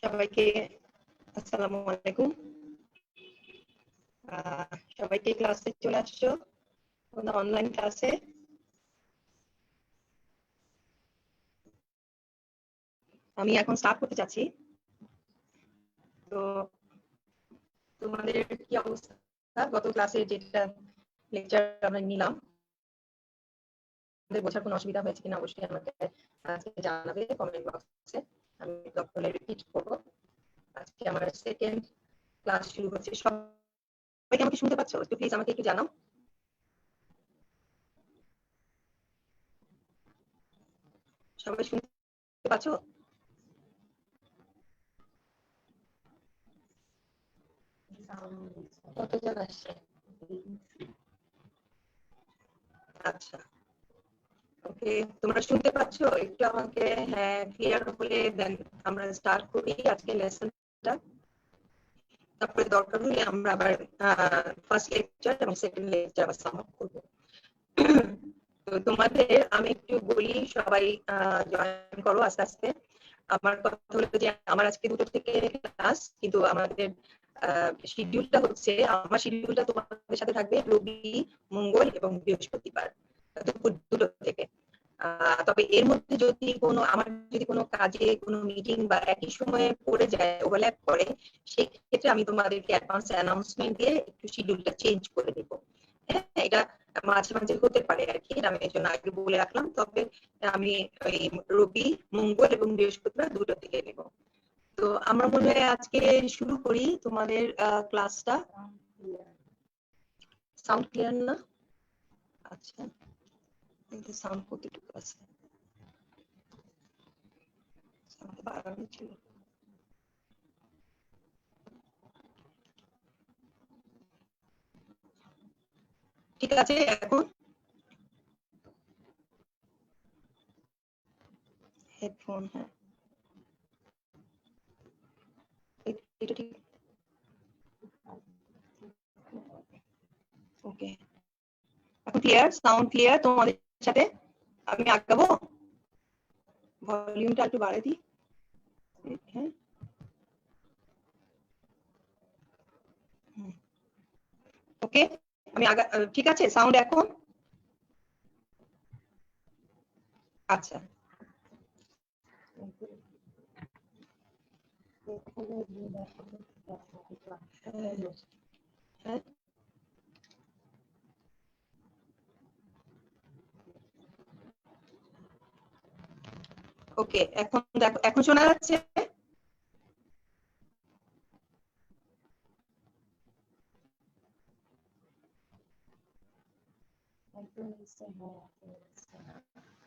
সবাইকে আসসালামু আলাইকুম। সবাইকে ক্লাসে চলে আসছো অনলাইন ক্লাসে। আমি এখন স্টার্ট করতে চাচ্ছি। তো তোমাদের কি অবস্থা? গত ক্লাসে যেটা লেকচার আমরা নিলাম, বোঝার কোনো অসুবিধা হয়েছে কিনা অবশ্যই আমাকে আজকে জানাবে কমেন্ট বক্সে। আমি তখন রিপিট করবো। আজকে আমার সেকেন্ড ক্লাস শুরু হচ্ছে। সবাই আমাকে শুনতে পাচ্ছ? একটু প্লিজ আমাকে একটু জানাও। সবাই শুনতে পাচ্ছ? কতজন আসছে? আচ্ছা, ওকে, তোমরা শুনতে পাচ্ছ? একটু আমাকে হ্যাঁ ক্লিয়ার হলে দেন আমরা স্টার্ট করি আজকে লেসনটা। তারপরে দরকার হলে আমরা আবার ফার্স্ট লেকচার এবং সেকেন্ড লেকচার আবার সাম আপ করব। তো তোমাদের আমি একটু বলি, সবাই জয়েন করো আস্তে আস্তে। আমার কথা হলো যে আমার আজকে 2টো থেকে ক্লাস, কিন্তু আমাদের শিডিউলটা হচ্ছে, আমার শিডিউলটা তোমাদের সাথে থাকবে রবি, মঙ্গল এবং বৃহস্পতিবার দুপুর 2টো থেকে। তবে এর মধ্যে আমার যদি কোনো কাজে কোনো মিটিং বা একই সময়ে পড়ে যায়, ওভারল্যাপ করে, সেই ক্ষেত্রে আমি তোমাদেরকে অ্যাডভান্স অ্যানাউন্সমেন্ট দিয়ে একটু শিডিউলটা চেঞ্জ করে দেব। হ্যাঁ, এটা মাঝে মাঝে হতে পারে আর কি, আমি এর জন্য আগে বলে রাখলাম। তবে আমি ওই রবি, মঙ্গল এবং বৃহস্পতিবার 2টো থেকে নেব। তো আমরা মনে হয় আজকে শুরু করি তোমাদের ক্লাসটা। সাউন্ড ক্লিয়ার না? আচ্ছা, কিন্তু সাউন্ড কতটুকু আছে? বাড়ানো ছিল। ঠিক আছে, এখন হেডফোন, হ্যাঁ এটা ঠিক। ওকে, এখন ক্লিয়ার, সাউন্ড ক্লিয়ার তোমাদের সাথে? আমি আগাবো, ভলিউমটা একটু বাড়াই দিই। হ্যাঁ, ওকে, আমি ঠিক আছে সাউন্ড এখন? আচ্ছা, হ্যাঁ, ওকে, এখন দেখো, এখন শোনা যাচ্ছে?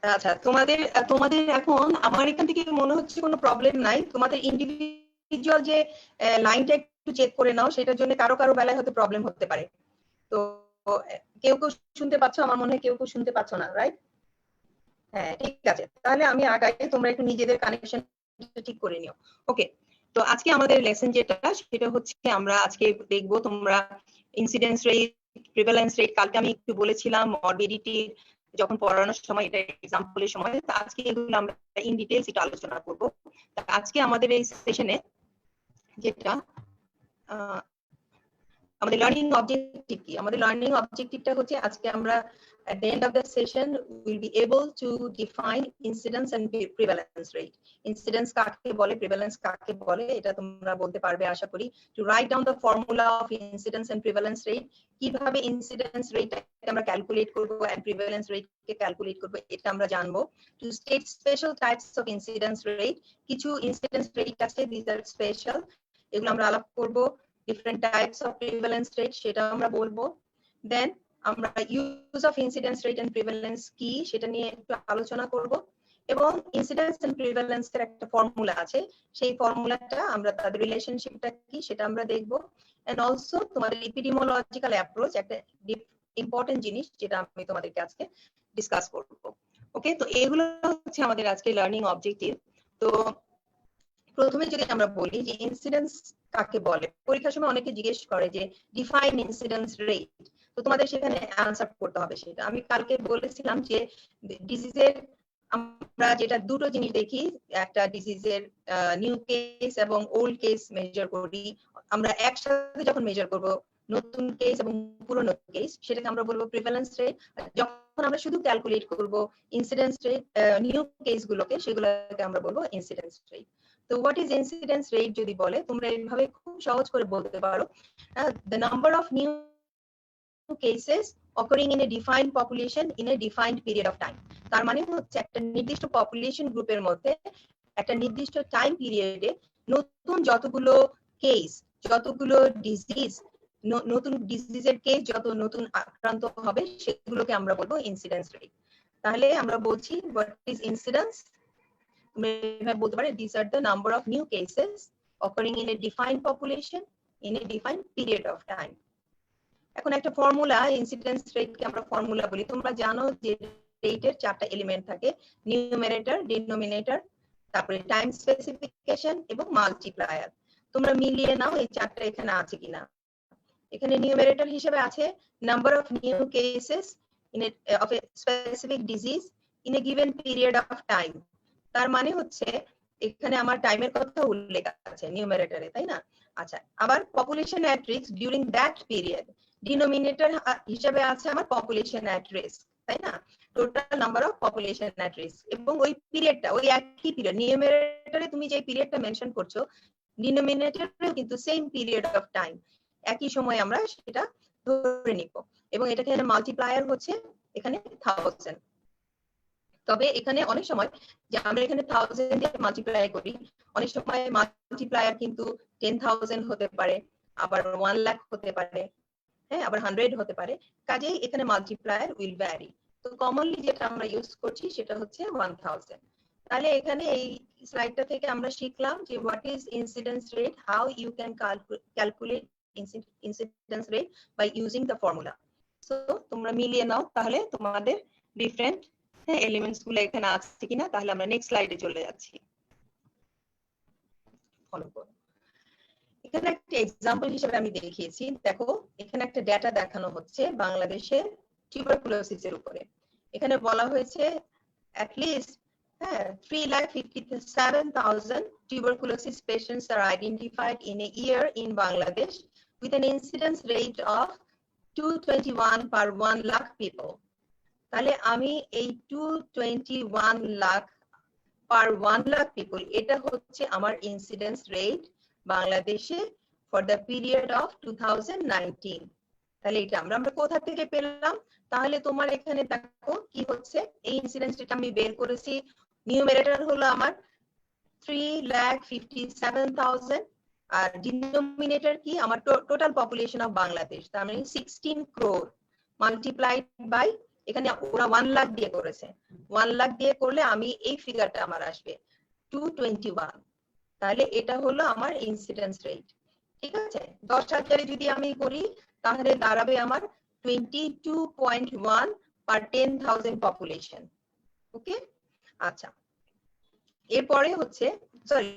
আচ্ছা, তোমাদের তোমাদের এখন আমার এখান থেকে মনে হচ্ছে কোনো প্রবলেম নাই। তোমাদের ইন্ডিভিজুয়াল যে লাইনটা একটু চেক করে নাও, সেটার জন্য কারো কারো বেলায় হয়তো প্রবলেম হতে পারে। তো কেউ কেউ শুনতে পাচ্ছ, আমার মনে হয় কেউ কেউ শুনতে পাচ্ছ না, রাইট? হ্যাঁ, ঠিক আছে, তাহলে আমি আগাই, তোমরা একটু নিজেদের কানেকশন ঠিক করে নিও। ওকে, তো আজকে আমাদের লেসন যেটা, সেটা হচ্ছে আমরা আজকে দেখবো তোমরা ইনসিডেন্স রেট, প্রিভ্যালেন্স রেট। কালকে আমি একটু বলেছিলাম মরবিডিটি যখন পড়ানোর সময়, এটা এক্সাম্পলের সময়। তো আজকে এগুলো আমরা ইন ডিটেইলস এটা আলোচনা করব। আজকে আমাদের এই সেশনে যেটা আমাদের লার্নিং অবজেক্টিভ কি, আমাদের লার্নিং অবজেক্টিভটা হচ্ছে আজকে আমরা at the end of the session will be able to define incidence and prevalence rate. Incidence কাকে বলে, prevalence কাকে বলে, এটা তোমরা বলতে পারবে আশা করি। To write down the formula of incidence and prevalence rate, কিভাবে incidence rate আমরা ক্যালকুলেট করব and prevalence rate K calculate করব, এটা আমরা জানবো। To state special types of incidence rate, কিছু incidence rate আছে, these are special, এগুলো আমরা আলাপ করব। different types of prevalence rate সেটা আমরা বলবো। দেন আমরা use of incidence rate and prevalence কি সেটা নিয়ে একটু আলোচনা করব। এবং ইনসিডেন্স এন্ড প্রিভ্যালেন্স এর একটা ফর্মুলা আছে, সেই ফর্মুলাটা আমরা, তাদের রিলেশনশিপটা কি সেটা আমরা দেখব। এন্ড অলসো তোমাদের এপিডেমিওলজিক্যাল অ্যাপ্রোচ, একটা ইম্পর্টেন্ট জিনিস যেটা আমি তোমাদেরকে আজকে ডিসকাস করব। ওকে, তো এগুলো হচ্ছে আমাদের আজকে লার্নিং অবজেক্টিভ। তো প্রথমে যদি আমরা বলি যে ইনসিডেন্স কাকে বলে, পরীক্ষার সময় অনেকে জিজ্ঞেস করে যে ডিফাইন ইনসিডেন্স রেট। তো তোমাদের সেখানে অ্যানসার করতে হবে সেটা। আমি কালকে বলেছিলাম যে ডিজিজের আমরা যেটা দুটো জিনিস দেখি, একটা ডিজিজের নিউ কেস এবং ওল্ড কেস মেজার করি। আমরা একসাথে যখন মেজার করব নতুন কেস এবং পুরনো কেস, সেটাকে আমরা বলবো প্রিভ্যালেন্স রেট। যখন আমরা শুধু ক্যালকুলেট করব ইনসিডেন্স রেট নিউ কেস গুলোকে, সেগুলোকে আমরা বলবো ইনসিডেন্স রেট। তো হোয়াট ইজ ইনসিডেন্স রেট যদি বলে, তোমরা এইভাবে খুব সহজ করে বলতে পারো, the number of new cases occurring in a defined population in a defined period of time. তার মানে হচ্ছে একটা নির্দিষ্ট পপুলেশন গ্রুপের মধ্যে একটা নির্দিষ্ট টাইম পিরিয়ডে নতুন যতগুলো কেস, যতগুলো ডিজিজ, নতুন ডিজিজের কেস যত নতুন আক্রান্ত হবে, সেগুলোকে আমরা বলবো ইনসিডেন্স রেট। তাহলে আমরা বলছি হোয়াট ইজ ইনসিডেন্স, আমরা বলতে পারি these are the number of new cases occurring in a defined population in a defined period of time. এখন একটা ফর্মুলা, ইনসিডেন্স রেটকে আমরা ফর্মুলা বলি। তোমরা জানো যে রেটের চারটা এলিমেন্ট থাকে, নিউমারেটর, ডিনোমিনেটর, তারপরে টাইম স্পেসিফিকেশন এবং মাল্টিপ্লায়ার। তোমরা মিলিয়ে নাও এই চারটা এখানে আছে কিনা। এখানে নিউমারেটর হিসেবে আছে number of new cases in of a specific disease in a given period of time. তার মানে হচ্ছে এখানে আমার টাইমের কথা উল্লেখ আছে নিউমারেটরে, তাই না? আচ্ছা, আবার population at risk during that period, denominator হিসেবে আছে আমার পপুলেশন অ্যাট রিস্ক, তাই না? Total number of population at risk, এবং ওই পিরিয়ডটা ওই একই পিরিয়ড, নিউমারেটরে তুমি যে পিরিয়ডটা মেনশন করছো, ডিনোমিনেটরে কিন্তু সেম পিরিয়ড অফ টাইম, একই সময় আমরা সেটা ধরে নিব। এবং এটাকে মাল্টিপ্লায়ার হচ্ছে এখানে 1000। তবে এখানে অনেক সময় যে আমরা এখানে 1000 দিয়ে মাল্টিপ্লাই করি, অনেক সময় মাল্টিপ্লায়ার কিন্তু 10,000 হতে পারে, আবার 1 লাখ হতে পারে, হ্যাঁ, আবার 100 হতে পারে। কাজেই এখানে মাল্টিপ্লায়ার উইল ভ্যারি। তো কমনলি যেটা আমরা ইউজ করছি সেটা হচ্ছে 1000। তাহলে এখানে এই স্লাইডটা থেকে আমরা শিখলাম যে what is incidence rate, how you can calculate incidence rate by using the formula. So তোমরা মিলিয়ে নাও তাহলে তোমাদের ডিফারেন্ট এলিমেন্টস গুলো এখানে আছে কিনা। তাহলে আমরা নেক্সট স্লাইডে চলে যাচ্ছি, ফলো করো। এখানে একটা এক্সাম্পল হিসেবে আমি দেখিয়েছি, দেখো এখানে একটা ডেটা দেখানো হচ্ছে বাংলাদেশের টিউবারকুলোসিসের উপরে। এখানে বলা হয়েছে at least 3,57,000 tuberculosis patients are identified in a year in Bangladesh with an incidence rate of 221 per 1 lakh people. তাহলে আমি এই 221 lakh per 1 lakh people, এটা হচ্ছে আমার ইনসিডেন্স রেট বাংলাদেশে ফর দ্য পিরিয়ড অফ 2019। তাহলে এটা আমরা কোথা থেকে পেলাম? তাহলে তোমার এখানে দেখো কি হচ্ছে, এই ইনসিডেন্স রেট আমি বের করেছি। নিউমারেটর হলো আমার 3,57,000, আর ডিনোমিনেটর কি আমার টোটাল পপুলেশন অফ বাংলাদেশ, তার মানে 16 crore মাল্টিপ্লাইড বাই, এখানে ওরা 1 লাখ দিয়ে করেছে, 1 লাখ দিয়ে করলে আমি এই ফিগারটা আমার আসবে 221। তাহলে এটা হলো আমার ইনসিডেন্স রেট, ঠিক আছে? 10,000 যদি আমি করি তাহলে দাঁড়াবে আমার 22.1 per 10,000 পপুলেশন। ওকে, আচ্ছা, এরপরে হচ্ছে সরি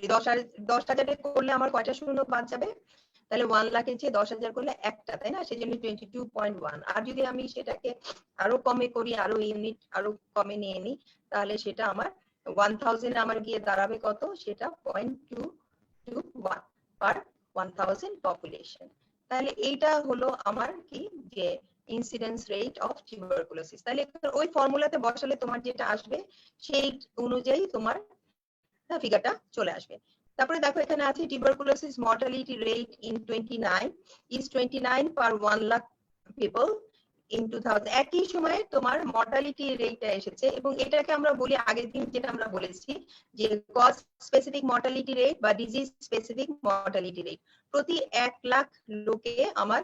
10,000 করলে আমার কয়টা শূন্য বাদ যাবে? তাহলে 1 লাখের চেয়ে 10,000 করলে একটা, তাই না? সেজন্য 22.1। আর যদি আমি সেটাকে আরো কমে করি, আরো ইউনিট আরো কমে নিয়ে নিই, তাহলে সেটা আমার 1000 আমার গিয়ে দাঁড়াবে কত? সেটা 0.221 per 1000 পপুলেশন। তাহলে এইটা হলো আমার কি, যে ইনসিডেন্স রেট অফ টিউবারকুলোসিস। তাহলে ওই ফর্মুলাতে বসালে তোমার যেটা আসবে সেই অনুযায়ী তোমার ফিগারটা চলে আসবে। তারপরে দেখো এখানে আছে tuberculosis mortality rate in 29 is 29 per 1 lakh people in 2000। একই সময়ে তোমার মর্টালিটি রেটটা এসেছে, এবং এটাকে আমরা বলি আগের দিন যেটা আমরা বলেছি যে কজ স্পেসিফিক মর্টালিটি রেট বা ডিজিজ স্পেসিফিক মর্টালিটি রেট। প্রতি 1 লাখ লোকে আমার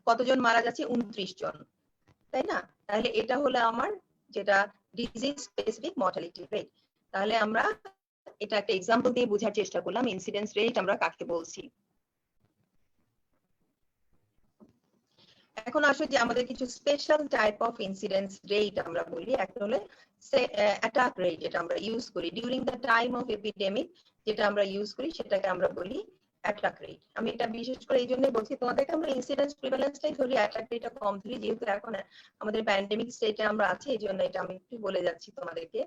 কতজন মারা যাচ্ছে? 29 জন, তাই না? তাহলে এটা হলো আমার যেটা ডিজিজ স্পেসিফিক মর্টালিটি রেট। তাহলে আমরা এটা একটা এক্সাম্পল দিয়ে বোঝার চেষ্টা করলাম ইনসিডেন্স রেট আমরা কাকে বলছি। এখন আসলে যে আমাদের কিছু special type of incidence rate আমরা বলি। একটা হলো অ্যাটাক রেট, যেটা আমরা ইউজ করি during the time of epidemic, যেটা আমরা ইউজ করি সেটাকে আমরা বলি অ্যাটাক রেট। আমি এটা বিশেষ করে এই জন্যই বলছি তোমাদেরকে, আমরা ইনসিডেন্স প্রিভ্যালেন্সটাই ধরি, অ্যাটাক রেটটা কম ধরি, যেহেতু এখন আমাদের প্যান্ডেমিক স্টেটে আমরা আছি, এই জন্য এটা আমি একটু বলে যাচ্ছি তোমাদেরকে।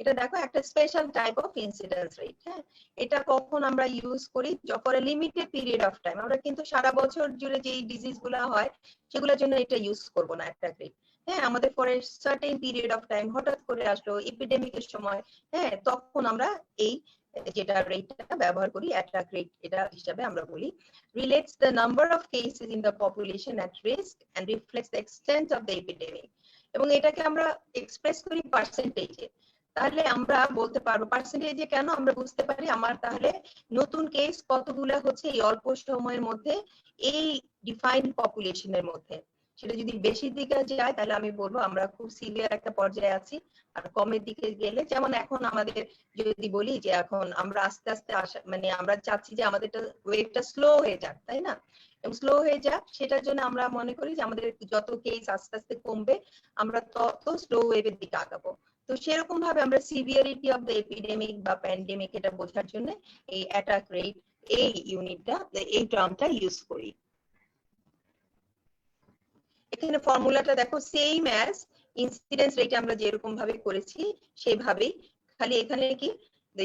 এটা দেখো একটা special type of incidence rate. হ্যাঁ, এটা কখন আমরা ইউজ করি, যখন লিমিটেড পিরিয়ড অফ টাইম, আমরা কিন্তু সারা বছর জুড়ে যে ডিজিজ গুলা হয় সেগুলোর জন্য এটা ইউজ করব না অ্যাটাক রেট। হ্যাঁ, আমাদের পরে সার্টেন পিরিয়ড অফ টাইম হঠাৎ করে আসলো এপিডেমিকের সময়, হ্যাঁ, তখন আমরা এই যেটা রেটটা ব্যবহার করি অ্যাটাক রেট, এটা হিসাবে আমরা বলি relates the number of cases in the population at risk and reflects the extent of the epidemic, এবং এটাকে আমরা এক্সপ্রেস করি পার্সেন্টেজে। তাহলে আমরা বলতে পারবো পার্সেন্টেজে, কেন আমরা বুঝতে পারি আমার তাহলে নতুন কেস কতগুলো হচ্ছে এই অল্প সময়ের মধ্যে এই ডিফাইন্ড পপুলেশনের মধ্যে। সেটা যদি বেশির দিকে যায় তাহলে আমি বলবো আমরা খুব সিভিয়ার একটা পর্যায়ে আছি, আর কমের দিকে গেলে, যেমন এখন আমাদের যদি বলি যে এখন আমরা আস্তে আস্তে মানে আমরা চাচ্ছি যে আমাদের ওয়েভটা স্লো হয়ে যাক, তাই না, এবং স্লো হয়ে যাক সেটার জন্য আমরা মনে করি যে আমাদের যত কেস আস্তে আস্তে কমবে আমরা তত স্লো ওয়েভের দিকে আগাবো। তো সেরকম ভাবে আমরা সিভিয়ারিটি অফ দ্য এপিডেমিক বা প্যান্ডেমিক এটা বোঝার জন্য এই অ্যাটাক রেট এই ইউনিটটা, এই টার্মটা ইউজ করি। এখানে ফর্মুলাটা দেখো সেম অ্যাজ ইনসিডেন্স রেট আমরা যেরকম ভাবে করেছি সেভাবেই, খালি এখানে কি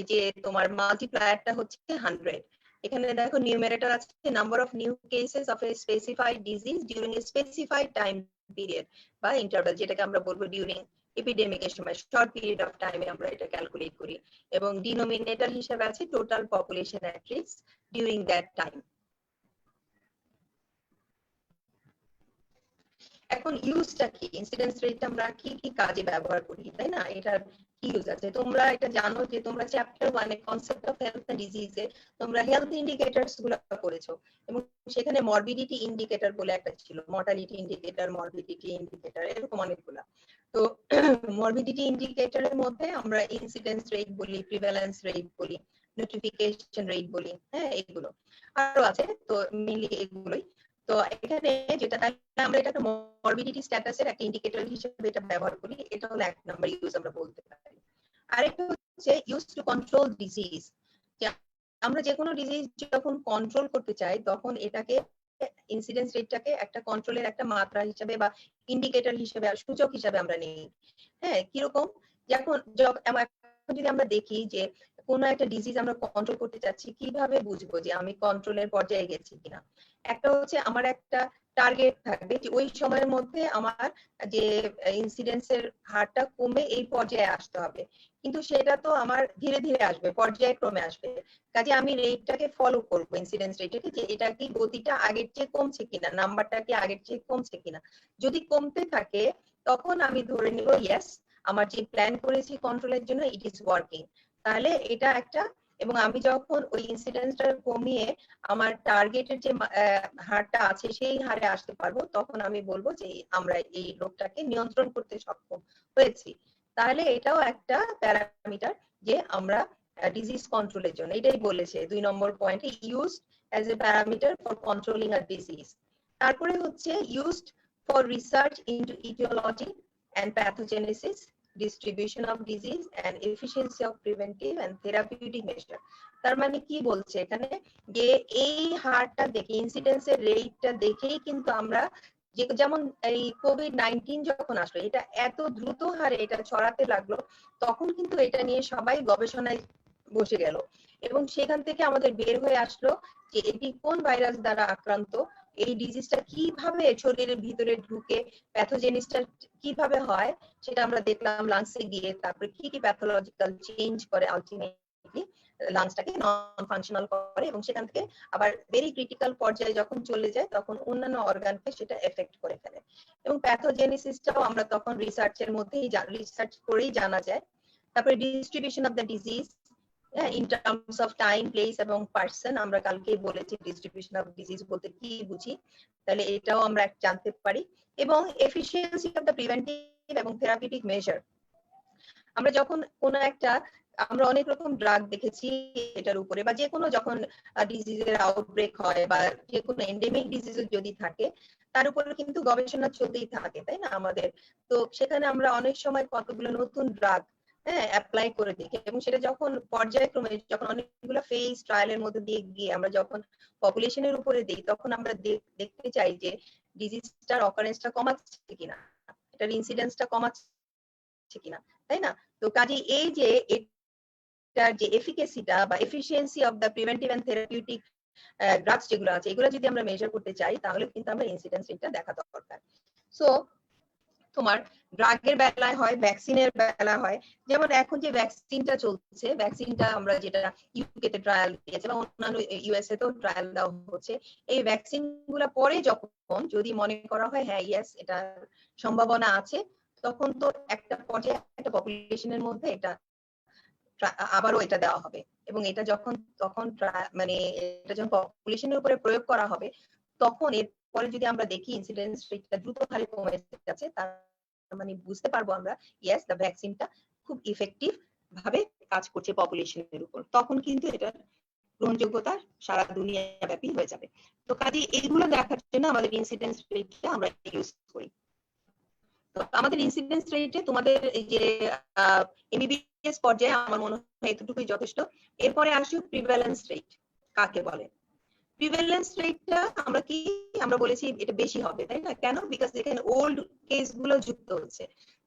যে তোমার মাল্টিপ্লায়ারটা হচ্ছে 100। এখানে দেখো নিউমারেটর আছে number of new cases of A specified disease during a specified time period বা ইন্টারভাল, যেটাকে আমরা বলবো ডিউরিং এপিডেমিকের সময় শর্ট পিরিয়ড অফ টাইমে আমরা এটা ক্যালকুলেট করি, এবং ডিনোমিনেটর হিসেবে আছে total population at risk during that time. এখন ইউজটা কি, ইনসিডেন্স রেটটা আমরা কি কি কাজে ব্যবহার করি, তাই না, এটার কি ইউজ আছে। তোমরা এটা জানো যে তোমরা চ্যাপ্টার 1 এ কনসেপ্ট অফ হেলথ এন্ড ডিজিজে তোমরা হেলথ ইন্ডিকেটরস গুলো করেছো, এবং সেখানে মরবিডিটি ইন্ডিকেটর বলে একটা ছিল, মর্টালিটি ইন্ডিকেটর, মরবিডিটি ইন্ডিকেটর, এরকম অনেকগুলো। তো মরবিডিটি ইন্ডিকেটরের মধ্যে আমরা ইনসিডেন্স রেট বলি, প্রিভ্যালেন্স রেট বলি, নোটিফিকেশন রেট বলি, হ্যাঁ এগুলো আরো আছে, তো মেইনলি এগুলোই। তো এখানে যেটা আমরা এটা মরবিডিটি স্ট্যাটাসের একটা ইন্ডিকেটর হিসেবে এটা ব্যবহার করি, এটা হলো এক নাম্বার ইউজ আমরা বলতে পারি। আরেকটা হচ্ছে ইউজ টু কন্ট্রোল ডিজিজ, আমরা যে কোনো ডিজিজ যখন কন্ট্রোল করতে চাই তখন এটাকে ইনসিডেন্স রেটটাকে একটা কন্ট্রোলের একটা মাত্রা হিসেবে বা ইন্ডিকেটর হিসেবে সূচক হিসেবে আমরা নিই। হ্যাঁ, কিরকম, যখন যদি আমরা দেখি যে কোনো একটা ডিজিজ আমরা কন্ট্রোল করতে চাচ্ছি, কিভাবে বুঝবো যে আমি কন্ট্রোলের পর্যায়ে গেছি কিনা। একটা হচ্ছে আমার একটা টার্গেট থাকবে যে ওই সময়ের মধ্যে আমার যে ইনসিডেন্সের হারটা কমে এই পর্যায়ে আসতে হবে, কিন্তু সেটা তো আমার ধীরে ধীরে আসবে, পর্যায়ক্রমে আসবে। কাজে আমি রেটটাকে ফলো করবো, ইনসিডেন্স রেটটাকে, যে এটা কি গতিটা আগের চেয়ে কমছে কিনা, নাম্বারটা কি আগের চেয়ে কমছে কিনা। যদি কমতে থাকে তখন আমি ধরে নিব ইয়েস, আমার যে প্ল্যান করেছি কন্ট্রোলের জন্য ইট ইজ ওয়ার্কিং, তাহলে এটা একটা। এবং আমি যখন ওই ইনসিডেন্সটা কমিয়ে আমার টার্গেটের যে হারটা আছে সেই হারে আসতে পারবো, তখন আমি বলবো যে আমরা এই রোগটাকে নিয়ন্ত্রণ করতে সক্ষম হয়েছি। তাহলে এটাও একটা প্যারামিটার যে আমরা ডিজিজ কন্ট্রোলের জন্য, এটাই বলেছে 2 নম্বর পয়েন্টে, used as a parameter for controlling a disease. তারপরে হচ্ছে used for research into etiology and pathogenesis, distribution of disease and efficiency of preventive and therapeutic measure। তার মানে কি বলছে এখানে, যে এই হারটা দেখে, ইনসিডেন্সের রেটটা দেখেই কিন্তু আমরা, যেমন এই কোভিড-19 যখন আসলো, এটা এত দ্রুত হারে এটা ছড়াতে লাগলো, তখন কিন্তু এটা নিয়ে সবাই গবেষণায় বসে গেল, এবং সেখান থেকে আমাদের বের হয়ে আসলো যে এটি কোন ভাইরাস দ্বারা আক্রান্ত, এই ডিজিজটা কিভাবে শরীরের ভিতরে ঢুকে, প্যাথোজেনিসটা কিভাবে হয় সেটা আমরা দেখলাম লাংসে গিয়ে, তারপরে কি কি প্যাথোলজিক্যাল চেঞ্জ করে আলটিমেটলি লাংসটাকে নন ফাংশনাল করে, এবং সেখান থেকে আবার ভেরি ক্রিটিক্যাল পর্যায়ে যখন চলে যায় তখন অন্যান্য অর্গানকে সেটা এফেক্ট করে ফেলে। এবং প্যাথোজেনেসিসটাও আমরা তখন রিসার্চের মধ্যেই রিসার্চ করেই জানা যায়। তারপরে distribution of the disease in terms of time, place এবং পার্সন, আমরা কালকেই বলেছি ডিস্ট্রিবিউশন অফ ডিজিজ বলতে কি বুঝি, তাহলে এটাও আমরা জানতে পারি। এবং এফিসিয়েন্সি অফ দ্য প্রিভেন্টিভ এবং থেরাপিউটিক মেজার, আমরা যখন কোনো একটা, আমরা অনেক রকম ড্রাগ দেখেছি এটার উপরে, বা যে কোনো যখন ডিজিজের আউটব্রেক হয় বা যে কোনো এন্ডেমিক ডিজিজ যদি থাকে তার উপরে কিন্তু গবেষণা চলতেই থাকে, তাই না আমাদের। তো সেখানে আমরা অনেক সময় কতগুলো নতুন ড্রাগ হ্যাঁ অ্যাপ্লাই করে দেখি, এবং সেটা যখন পর্যায়ক্রমে যখন অনেকগুলো ফেজ ট্রায়ালের মধ্যে দিয়ে গিয়ে আমরা যখন পপুলেশনের উপরে দিই, তখন আমরা দেখতে চাই যে ডিজিজটার অকারেন্সটা কমাচ্ছে কিনা, এটার ইনসিডেন্সটা কমাচ্ছে কিনা, তাই না? তো কাজে এই যে এটার যে এফিকেসিটা বা efficiency of the preventive and therapeutic drugs যেগুলো আছে, এগুলো যদি আমরা মেজার করতে চাই, তাহলে কিন্তু আমরা ইনসিডেন্স রেটটা দেখা দরকার। সো তোমার ড্রাগের বেলায় হয়, ভ্যাকসিনের বেলা হয়, যেমন এখন যে ভ্যাকসিনটা চলছে, ভ্যাকসিনটা আমরা যেটা ইউকে তে ট্রায়াল দিয়েছে বা অন্যান্য ইউএসএ তেও ট্রায়াল দেওয়া হচ্ছে, এই ভ্যাকসিন গুলা পরে যখন যদি মনে করা হয় হ্যাঁ ইয়েস এটা সম্ভাবনা আছে, তখন তো একটা পর্যায়ে একটা পপুলেশনের মধ্যে এটা আবারও এটা দেওয়া হবে, এবং এটা যখন তখন মানে এটা যখন পপুলেশনের উপরে প্রয়োগ করা হবে, তখন এরপরে যদি আমরা দেখি ইনসিডেন্স রেটটা দ্রুত হারে কমে যাচ্ছে, তার মানে বুঝতে পারবো আমরা ইয়েস দ্য ভ্যাকসিনটা খুব ইফেক্টিভ ভাবে কাজ করছে পপুলেশনের উপর, তখন কিন্তু এটা গ্রহণযোগ্যতা সারা দুনিয়া ব্যাপী হয়ে যাবে। তো কাজে এইগুলো দেখার জন্য আমাদের ইনসিডেন্স রেটটা আমরা ইউজ করি। তো আমাদের ইনসিডেন্স রেটে তোমাদের এই যে এমবিবিএস পর্যায়ে আমার মনে হয় এতটুকুই যথেষ্ট। এরপরে আসি প্রিভ্যালেন্স রেট কাকে বলে। প্রিভ্যালেন্স রেটটা আমরা বলেছি এটা বেশি হবে, তাই না? কেন? বিকজ এখানে ওল্ড কেস গুলো যুক্ত হচ্ছে।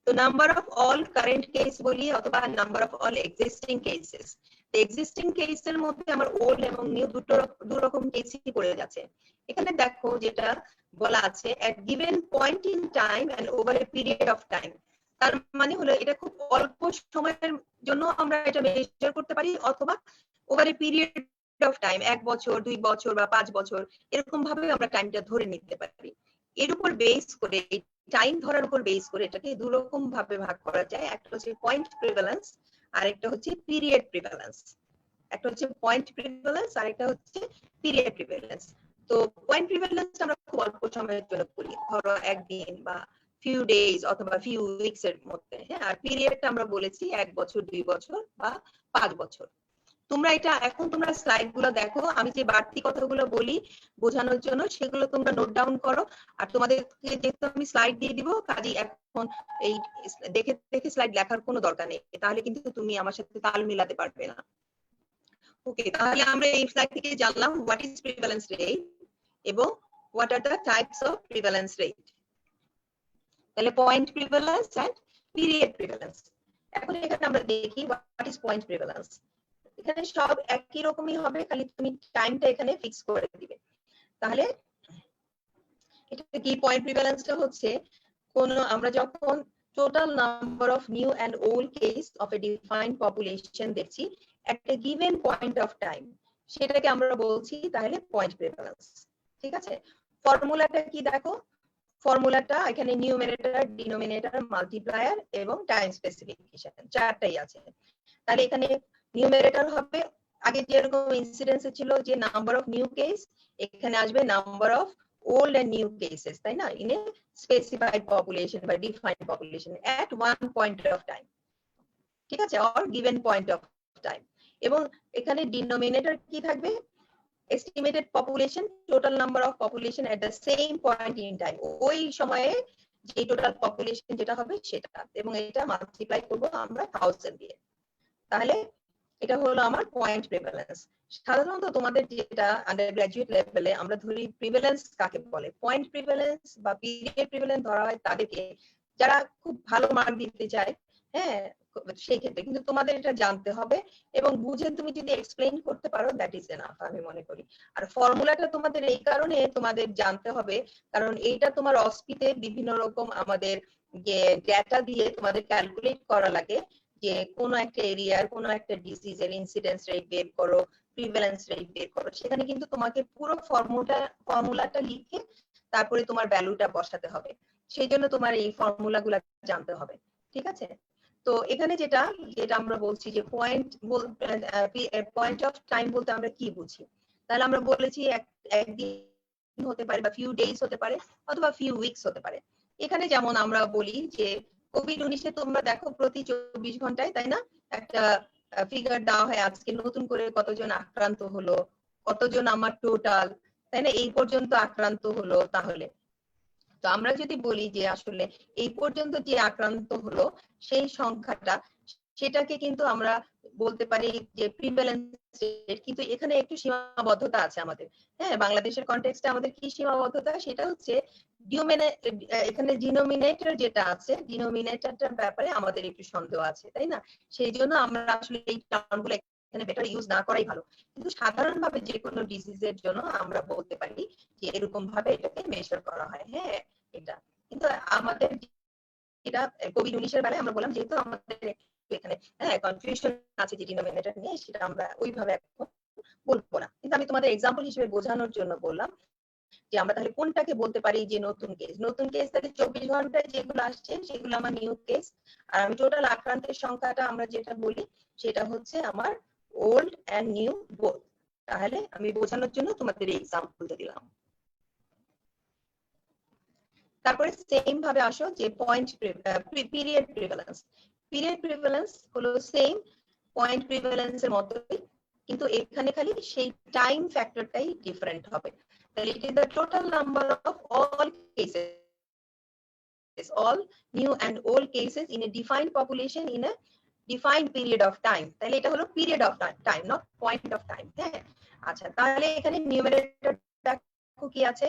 তো number of all current case বলি অথবা number of all existing cases, existing কেসের মধ্যে আমার ওল্ড এবং নিউ দু রকম কেসই পড়ে যাচ্ছে। এখানে দেখো যেটা বলা আছে at given point in time and over a period of time, তার মানে হলো এটা খুব অল্প সময়ের জন্য আমরা এটা মেজার করতে পারি, অথবা over a period of time 1 বছর 2 বছর বা 5 বছর এরকম ভাবে আমরা টাইমটা ধরে নিতে পারি। এর উপর বেস করে টাইম ধরার উপর বেস করে এটাকে দুই রকম ভাবে ভাগ করা যায়, একটা হচ্ছে পয়েন্ট প্রিভ্যালেন্স আর একটা হচ্ছে পিরিয়ড প্রিভ্যালেন্স। একটা হচ্ছে পয়েন্ট প্রিভ্যালেন্স আর একটা হচ্ছে পিরিয়ড প্রিভ্যালেন্স। তো পয়েন্ট প্রিভ্যালেন্স আমরা খুব অল্প সময়ের জন্য করি, ধরো একদিন বা ফিউ ডেজ অথবা ফিউ উইকস এর মধ্যে, হ্যাঁ। আর পিরিয়ডটা আমরা বলেছি 1 বছর 2 বছর বা 5 বছর। তোমরা এটা এখন তোমরা স্লাইড গুলো দেখো, আমি যে বাড়তি কথাগুলো বলি বোঝানোর জন্য সেগুলো তোমরা নোট ডাউন করো। আর তোমাদেরকে যেহেতু আমি স্লাইড দিয়ে দিব, কাজেই এখন এই দেখে দেখে স্লাইড লেখার কোনো দরকার নেই, তাহলে কিন্তু তুমি আমার সাথে তাল মিলাতে পারবে না। ওকে, তাহলে আমরা এই স্লাইড থেকে জানলাম হোয়াট ইজ প্রিভ্যালেন্স রেট এবং what are the types of prevalence rate. তাহলে point prevalence and period prevalence. এখন এখানে আমরা দেখি হোয়াট ইজ পয়েন্ট প্রিভ্যালেন্স। এখানে সব একই রকমই হবে, খালি তুমি টাইমটা এখানে ফিক্স করে দিবে। তাহলে এটা কি পয়েন্ট প্রিভ্যালেন্সটা হচ্ছে আমরা যখন total number of new and old case of a defined population দেখছি একটা গিভেন পয়েন্ট অফ টাইম, সেটাকে আমরা বলছি তাহলে পয়েন্ট প্রিভ্যালেন্স। ঠিক আছে, ফর্মুলাটা কি দেখো, ফর্মুলাটা এখানে নিউমারেটর, ডিনোমিনেটর, মাল্টিপ্লায়ার এবং টাইম স্পেসিফিকেশন চারটাই আছে। তাহলে এখানে নিউমারেটর হবে আগে যেরকম ইনসিডেন্সে ছিল যে নাম্বার অফ নিউ কেস, এখানে আসবে number of old and new cases, তাই না, in a specified population বা defined population at one point of time, ঠিক আছে, or given point of time। এবং এখানে ডিনোমিনেটর কি থাকবে, estimated population, total number of population at the same point in time, ওই সময়ে যে টোটাল পপুলেশন যেটা হবে সেটা, এবং এটা মাল্টিপ্লাই করব আমরা 1000 দিয়ে। তাহলে এটা হলো আমার পয়েন্ট প্রিভ্যালেন্স। সাধারণত তোমাদের যেটা আন্ডার গ্রাজুয়েট লেভেলে আমরা ধরি প্রিভ্যালেন্স কাকে বলে, পয়েন্ট প্রিভ্যালেন্স বা পিরিয়ড প্রিভ্যালেন্স ধরা হয় তাদেরকে যারা খুব ভালো মার্ক দিতে চায়, হ্যাঁ, সেই ক্ষেত্রে কিন্তু তোমাদের এটা জানতে হবে এবং বুঝে তুমি যদি এক্সপ্লেইন করতে পারো দ্যাট ইজ এনাফ আমি মনে করি। আর ফর্মুলাটা তোমাদের এই কারণে তোমাদের জানতে হবে কারণ এইটা তোমার অস্পিতে বিভিন্ন রকম আমাদের যে ডেটা দিয়ে তোমাদের ক্যালকুলেট করা লাগে যে কোন একটা এরিয়ার কোন একটা ডিজিজের ইনসিডেন্স রেট বের করো, প্রিভ্যালেন্স রেট বের করো, সেখানে কিন্তু তোমাকে পুরো ফর্মুলাটা লিখে তারপরে তোমার ভ্যালুটা বসাতে হবে। সেই জন্য তোমার এই ফর্মুলাগুলো জানতে হবে। ঠিক আছে, তো এখানে যেটা আমরা বলছি যে পয়েন্ট অফ টাইম বলতে আমরা কি বুঝি, তাহলে আমরা বলেছি একদিন হতে পারে বা ফিউ ডেজ হতে পারে অথবা ফিউ উইকস হতে পারে। এখানে যেমন আমরা বলি যে কোভিড-19 তোমরা দেখো প্রতি 24 ঘন্টায়, তাই না, একটা ফিগার দেওয়া হয় আজকে নতুন করে কতজন আক্রান্ত হলো, কতজন আমার টোটাল, তাই না, এই পর্যন্ত আক্রান্ত হলো। তাহলে তো আমরা যদি বলি যে আসলে এই পর্যন্ত যে আক্রান্ত হলো সেই সংখ্যাটা সেটাকে কিন্তু আমরা বলতে পারি যে প্রিভ্যালেন্স রেট, কিন্তু এখানে একটু সীমাবদ্ধতা আছে আমাদের। হ্যাঁ, বাংলাদেশের কনটেক্সটে আমাদের কি সীমাবদ্ধতা, সেটা হচ্ছে এখানে ডিনোমিনেটর যেটা আছে, ডিনোমিনেটরটার ব্যাপারে আমাদের একটু সন্দেহ আছে, তাই না? সেই জন্য আমরা আসলে এই টার্মগুলো এখানে বেটার ইউজ না করাই ভালো। কিন্তু সাধারণভাবে যে কোনো ডিজিজের জন্য আমরা বলতে পারি যে এরকম ভাবে এটাকে মেজার করা হয়। হ্যাঁ, এটা কিন্তু আমাদের এটা কোভিড-19 এর বেলায় আমরা বললাম যেহেতু আমাদের এখানে কনফিউশন আছে যে ডিনোমিনেটর নিয়ে, সেটা আমরা ওইভাবে এখন বলবো না। কিন্তু আমি তোমাদের এক্সাম্পল হিসেবে বোঝানোর জন্য বললাম যে আমরা তাহলে কোনটাকে বলতে পারি যে নতুন কেস। নতুন কেস তাহলে 24 ঘন্টায় যেগুলো আসছে সেগুলো আমার নিউ কেস, আর আমি টোটাল আক্রান্তের সংখ্যাটা আমরা যেটা বলি সেটা হচ্ছে আমার ওল্ড এন্ড নিউ বোথ। তাহলে আমি বোঝানোর জন্য তোমাদের এই এক্সাম্পলটা দিলাম। তারপরে সেম ভাবে আসো যে point period prevalence. Period prevalence হলো সেম পয়েন্ট প্রিভ্যালেন্সের মতোই, কিন্তু এখানে খালি সেই টাইম ফ্যাক্টরটাই ডিফারেন্ট হবে। তাহলে it is the total number of all cases, all new and old cases in a defined population in a defined period of time. তাহলে এটা হলো period of time, not point of time. হ্যাঁ, আচ্ছা, তাহলে এখানে নিউমারেটরটা কি আছে?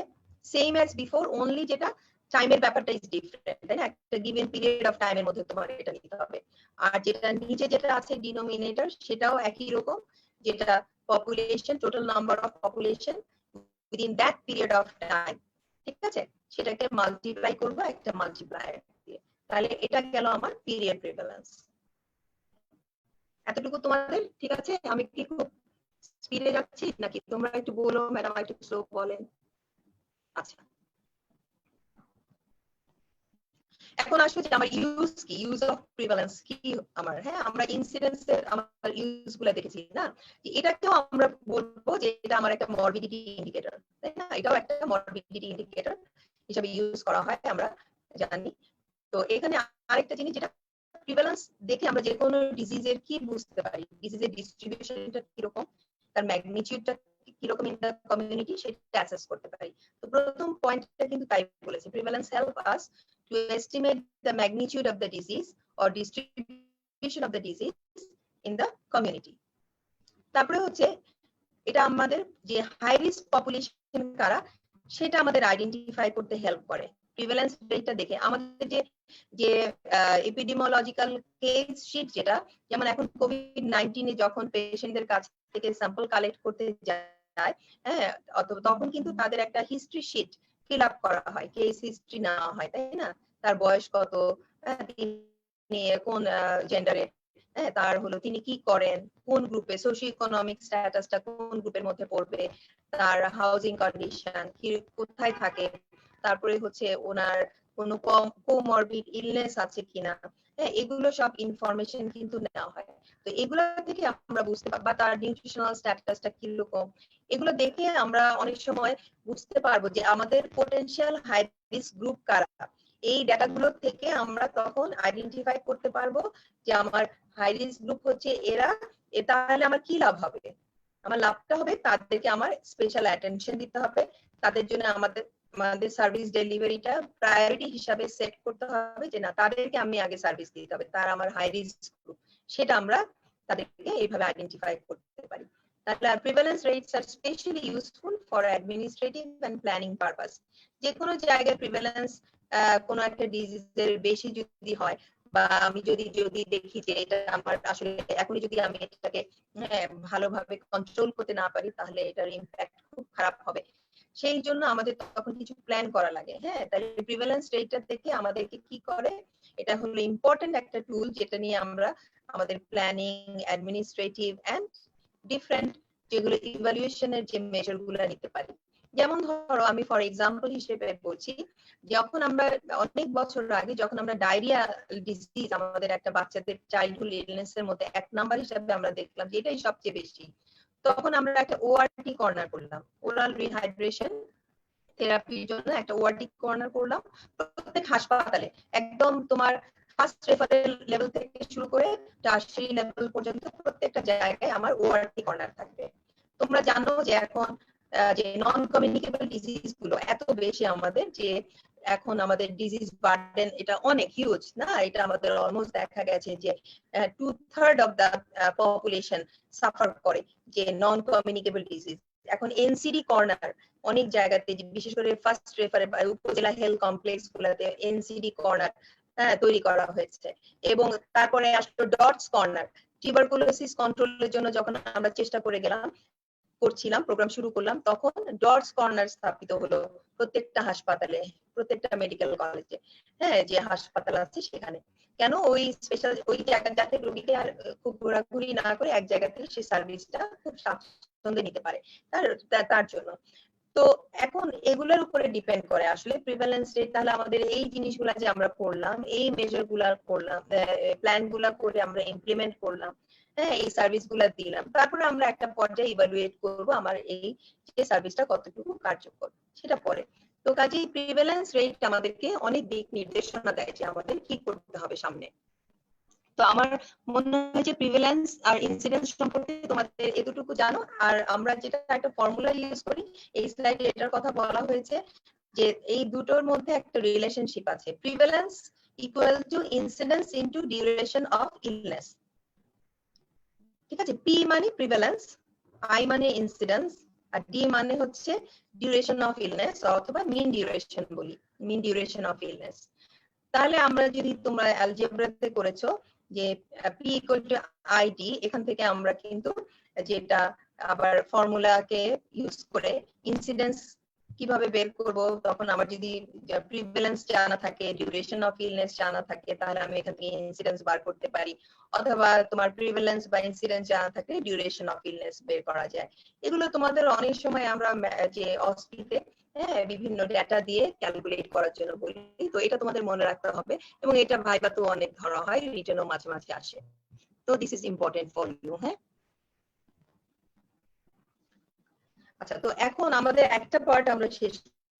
সেম অ্যাজ বিফোর, অনলি যেটা টাইমের ব্যাপারটা ইজ ডিফারেন্ট, তাই না? একটা গিভেন পিরিয়ড অফ টাইমের মধ্যে তোমার এটা নিতে হবে। আর যেটা নিচে যেটা আছে ডিনোমিনেটর, সেটাও একই রকম, যেটা population, total number of population within that period of time. ঠিক আছে, সেটাকে মাল্টিপ্লাই করবো একটা মাল্টিপ্লায়ার দিয়ে। তাহলে এটা গেল আমার পিরিয়ড প্রিভ্যালেন্স। এতটুকু তোমাদের ঠিক আছে? আমি কি খুব স্পিডে যাচ্ছি নাকি তোমরা একটু বলো ম্যাডাম, একটু স্লো বলেন। আচ্ছা, এখন আসো যে আমার ইউজ কি, ইউজ অফ প্রিভ্যালেন্স কি আমার। হ্যাঁ, আমরা ইনসিডেন্সের আমার ইউজ গুলো দেখেছি না, এটাকেও আমরা বলবো যে এটা আমার একটা মরবিডিটি ইন্ডিকেটর, তাই না? এটাও একটা মরবিডিটি ইন্ডিকেটর হিসেবে ইউজ করা হয়, আমরা জানি। তো এখানে আরেকটা জিনিস, যেটা প্রিভ্যালেন্স দেখে আমরা যে কোনো ডিজিজের কি বুঝতে পারি, ডিজিজের ডিস্ট্রিবিউশনটা কিরকম, তার ম্যাগনিটিউডটা কিরকম ইন দ্য কমিউনিটি, সেটা অ্যাসেস করতে পারি। তো প্রথম পয়েন্টটা কিন্তু তাই বলেছে, prevalence help us to estimate the magnitude of the disease or distribution of the disease in the community. তারপরে হচ্ছে এটা আমাদের যে হাই রিস্ক পপুলেশন কারা, সেটা আমাদের আইডেন্টিফাই করতে হেল্প করে। প্রিভ্যালেন্স রেটটা দেখে আমাদের যে এপিডেমিওলজিক্যাল কেস শিট, যেটা যেমন এখন কোভিড-19 যখন পেশেন্টদের কাছ থেকে স্যাম্পল কালেক্ট করতে যায়, হ্যাঁ, তখন কিন্তু তাদের একটা হিস্ট্রি শিট ফিল আপ করা হয়, কেস হিস্ট্রি নেওয়া হয়, তাই না? তার বয়স কত, তিনি কোন জেন্ডারে, হ্যাঁ, তার হলো তিনি কি করেন, কোন গ্রুপে, সোশিও ইকোনমিক স্ট্যাটাসটা কোন গ্রুপের মধ্যে পড়বে, তার হাউজিং কন্ডিশন কি, কোথায় থাকে, তারপরে হচ্ছে ওনার কোনো কোমরবিড ইলনেস আছে কিনা, হ্যাঁ, এগুলো সব ইনফরমেশন কিন্তু নেওয়া হয়। তো এগুলো থেকে আমরা বুঝতে পারবো, বা তার নিউট্রিশনাল স্ট্যাটাসটা কিরকম, এগুলো দেখে আমরা অনেক সময় বুঝতে পারবো যে আমাদের পোটেনশিয়াল হাই রিস্ক গ্রুপ কারা। এই ডাটাগুলো থেকে আমরা তখন আইডেন্টিফাই করতে পারবো যে আমার হাই রিস্ক গ্রুপ হচ্ছে এরা, তাহলে আমার কি লাভ হবে? আমার লাভটা হবে তাদেরকে আমার স্পেশাল অ্যাটেনশন দিতে হবে, তাদের জন্য আমাদের সার্ভিস ডেলিভারিটা প্রায়োরিটি হিসাবে সেট করতে হবে, যে না, তাদেরকে আমি আগে সার্ভিস দিতে হবে, তারা আমার হাই রিস্ক গ্রুপ, সেটা আমরা তাদেরকে এইভাবে আইডেন্টিফাই করতে পারি। তাহলে prevalence rates are specially useful for administrative and planning purpose. যে কোনো জায়গায় প্রিভ্যালেন্স কোনো একটা ডিজিজের বেশি যদি হয়, বা আমি যদি দেখি যে এটা আমার আসলে এখনই যদি আমি এটাকে ভালোভাবে কন্ট্রোল করতে না পারি, তাহলে এটার ইম্প্যাক্ট খুব খারাপ হবে। সেই জন্য আমাদের তখন কিছু প্ল্যান করা লাগে। হ্যাঁ, তাহলে প্রিভ্যালেন্স রেটটা দেখে আমাদেরকে কি করে, এটা হলো ইম্পর্টেন্ট একটা টুল, যেটা নিয়ে আমরা আমাদের প্ল্যানিং, অ্যাডমিনিস্ট্রেটিভ এন্ড ডিফারেন্ট যেগুলো ইভালুয়েশনের যে মেজার গুলো নিতে পারি। যেমন ধরো, আমি ফর এক্সাম্পল হিসেবে বলছি, যখন আমরা অনেক বছর আগে যখন আমরা ডায়রিয়া ডিজিজ আমাদের একটা বাচ্চাদের চাইল্ডহুড ইলনেস এর মধ্যে 1 নাম্বার হিসেবে আমরা দেখলাম যে এটাই সবচেয়ে বেশি, তখন আমরা একটা ওআরটি কর্নার করলাম, ওরাল রিহাইড্রেশন থেরাপির জন্য একটা ওআরটি কর্নার করলাম প্রত্যেক হাসপাতালে, একদম তোমার ফার্স্ট রেফারেল লেভেল থেকে শুরু করে টারশারি লেভেল পর্যন্ত প্রত্যেকটা জায়গায় আমার ওআরটি কর্নার থাকবে। তোমরা জানো যে এখন যে নন কমিউনিকেবল ডিজিজ গুলো এত বেশি আমাদের, যে এখন আমাদের ডিজিজ বার্ডেন এটা অনেক হিউজ না, এটা আমাদের অলমোস্ট দেখা গেছে যে 2/3 অফ দা পপুলেশন সাফার করে যে নন কমিউনিকেবল ডিজিজ। এখন এনসিডি কর্নার অনেক জায়গাতে, বিশেষ করে ফার্স্ট রেফারে উপজেলা হেলথ কমপ্লেক্স গুলাতে এনসিডি কর্নার তৈরি করা হয়েছে। এবং তারপরে আসলো ডটস কর্নার, টিউবারকুলোসিস কন্ট্রোলের জন্য যখন আমরা চেষ্টা করছিলাম, প্রোগ্রাম শুরু করলাম, তখন ডটস কর্নার স্থাপিত হলো প্রত্যেকটা হাসপাতালে, প্রত্যেকটা মেডিকেল কলেজে, হ্যাঁ, যে হাসপাতাল আছে সেখানে। কেন? ওই স্পেশাল ওই জায়গা যাতে রোগীকে আর খুব ঘোরাঘুরি না করে এক জায়গা থেকে সেই সার্ভিসটা খুব স্বাচ্ছন্দ্যে নিতে পারে, তার জন্য। তো এখন এগুলোর উপরে ডিপেন্ড করে আসলে প্রিভ্যালেন্স রেট। তাহলে আমাদের এই জিনিসগুলা যে আমরা করলাম, এই মেজার গুলা করলাম, প্ল্যান গুলা করে আমরা ইমপ্লিমেন্ট করলাম, হ্যাঁ, এই সার্ভিস গুলা দিলাম, তারপরে আমরা একটা পর্যায়ে ইভালুয়েট করব আমার এই যে সার্ভিসটা কতটুকু কার্যকর সেটা পরে। তো কাজেই প্রিভ্যালেন্স রেট আমাদেরকে অনেক দিক নির্দেশনা দেয় যে আমাদের কি করতে হবে সামনে। তো আমার মনে হয় যে প্রিভ্যালেন্স আর ইনসিডেন্স সম্পর্কে তোমাদের এতটুকু জানো। আর আমরা যেটা একটা ফর্মুলা ইউজ করি, এই স্লাইডে এটার কথা বলা হয়েছে যে এই দুটোর মধ্যে একটা রিলেশনশিপ আছে, prevalence equal to incidence into duration of illness. ঠিক আছে, পি মানে প্রিভ্যালেন্স, আই মানে ইনসিডেন্স, আর ডি মানে হচ্ছে ডিউরেশন অফ ইলনেস, অথবা মিন ডিউরেশন বলি, মিন ডিউরেশন অফ ইলনেস। তাহলে আমরা যদি তোমরা অ্যালজেব্রাতে করেছো যে পি ইকুয়াল টু আইডি, এখান থেকে আমরা কিন্তু যেটা আবার ফর্মুলাকে ইউজ করে ইনসিডেন্স কিভাবে বের করব, তখন আমার যদি প্রিভ্যালেন্স জানা থাকে, ডিউরেশন অফ ইলনেস জানা থাকে, তাহলে আমি এখান থেকে ইনসিডেন্স বার করতে পারি। অথবা তোমার প্রিভ্যালেন্স বা ইনসিডেন্স জানা থাকলে ডিউরেশন অফ ইলনেস বের করা যায়। এগুলো তোমাদের অনেক সময় আমরা যে অস্পিতে বিভিন্ন ডেটা দিয়ে ক্যালকুলেট করার জন্য বলি, তো এটা তোমাদের মনে রাখতে হবে। এবং এটা ভাইভাতেও অনেক ধরা হয়, রিটেনও মাঝে মাঝে আসে। তো this is important for you. হ্যাঁ, আচ্ছা, তো এখন আমাদের একটা পার্ট আমরা শেষ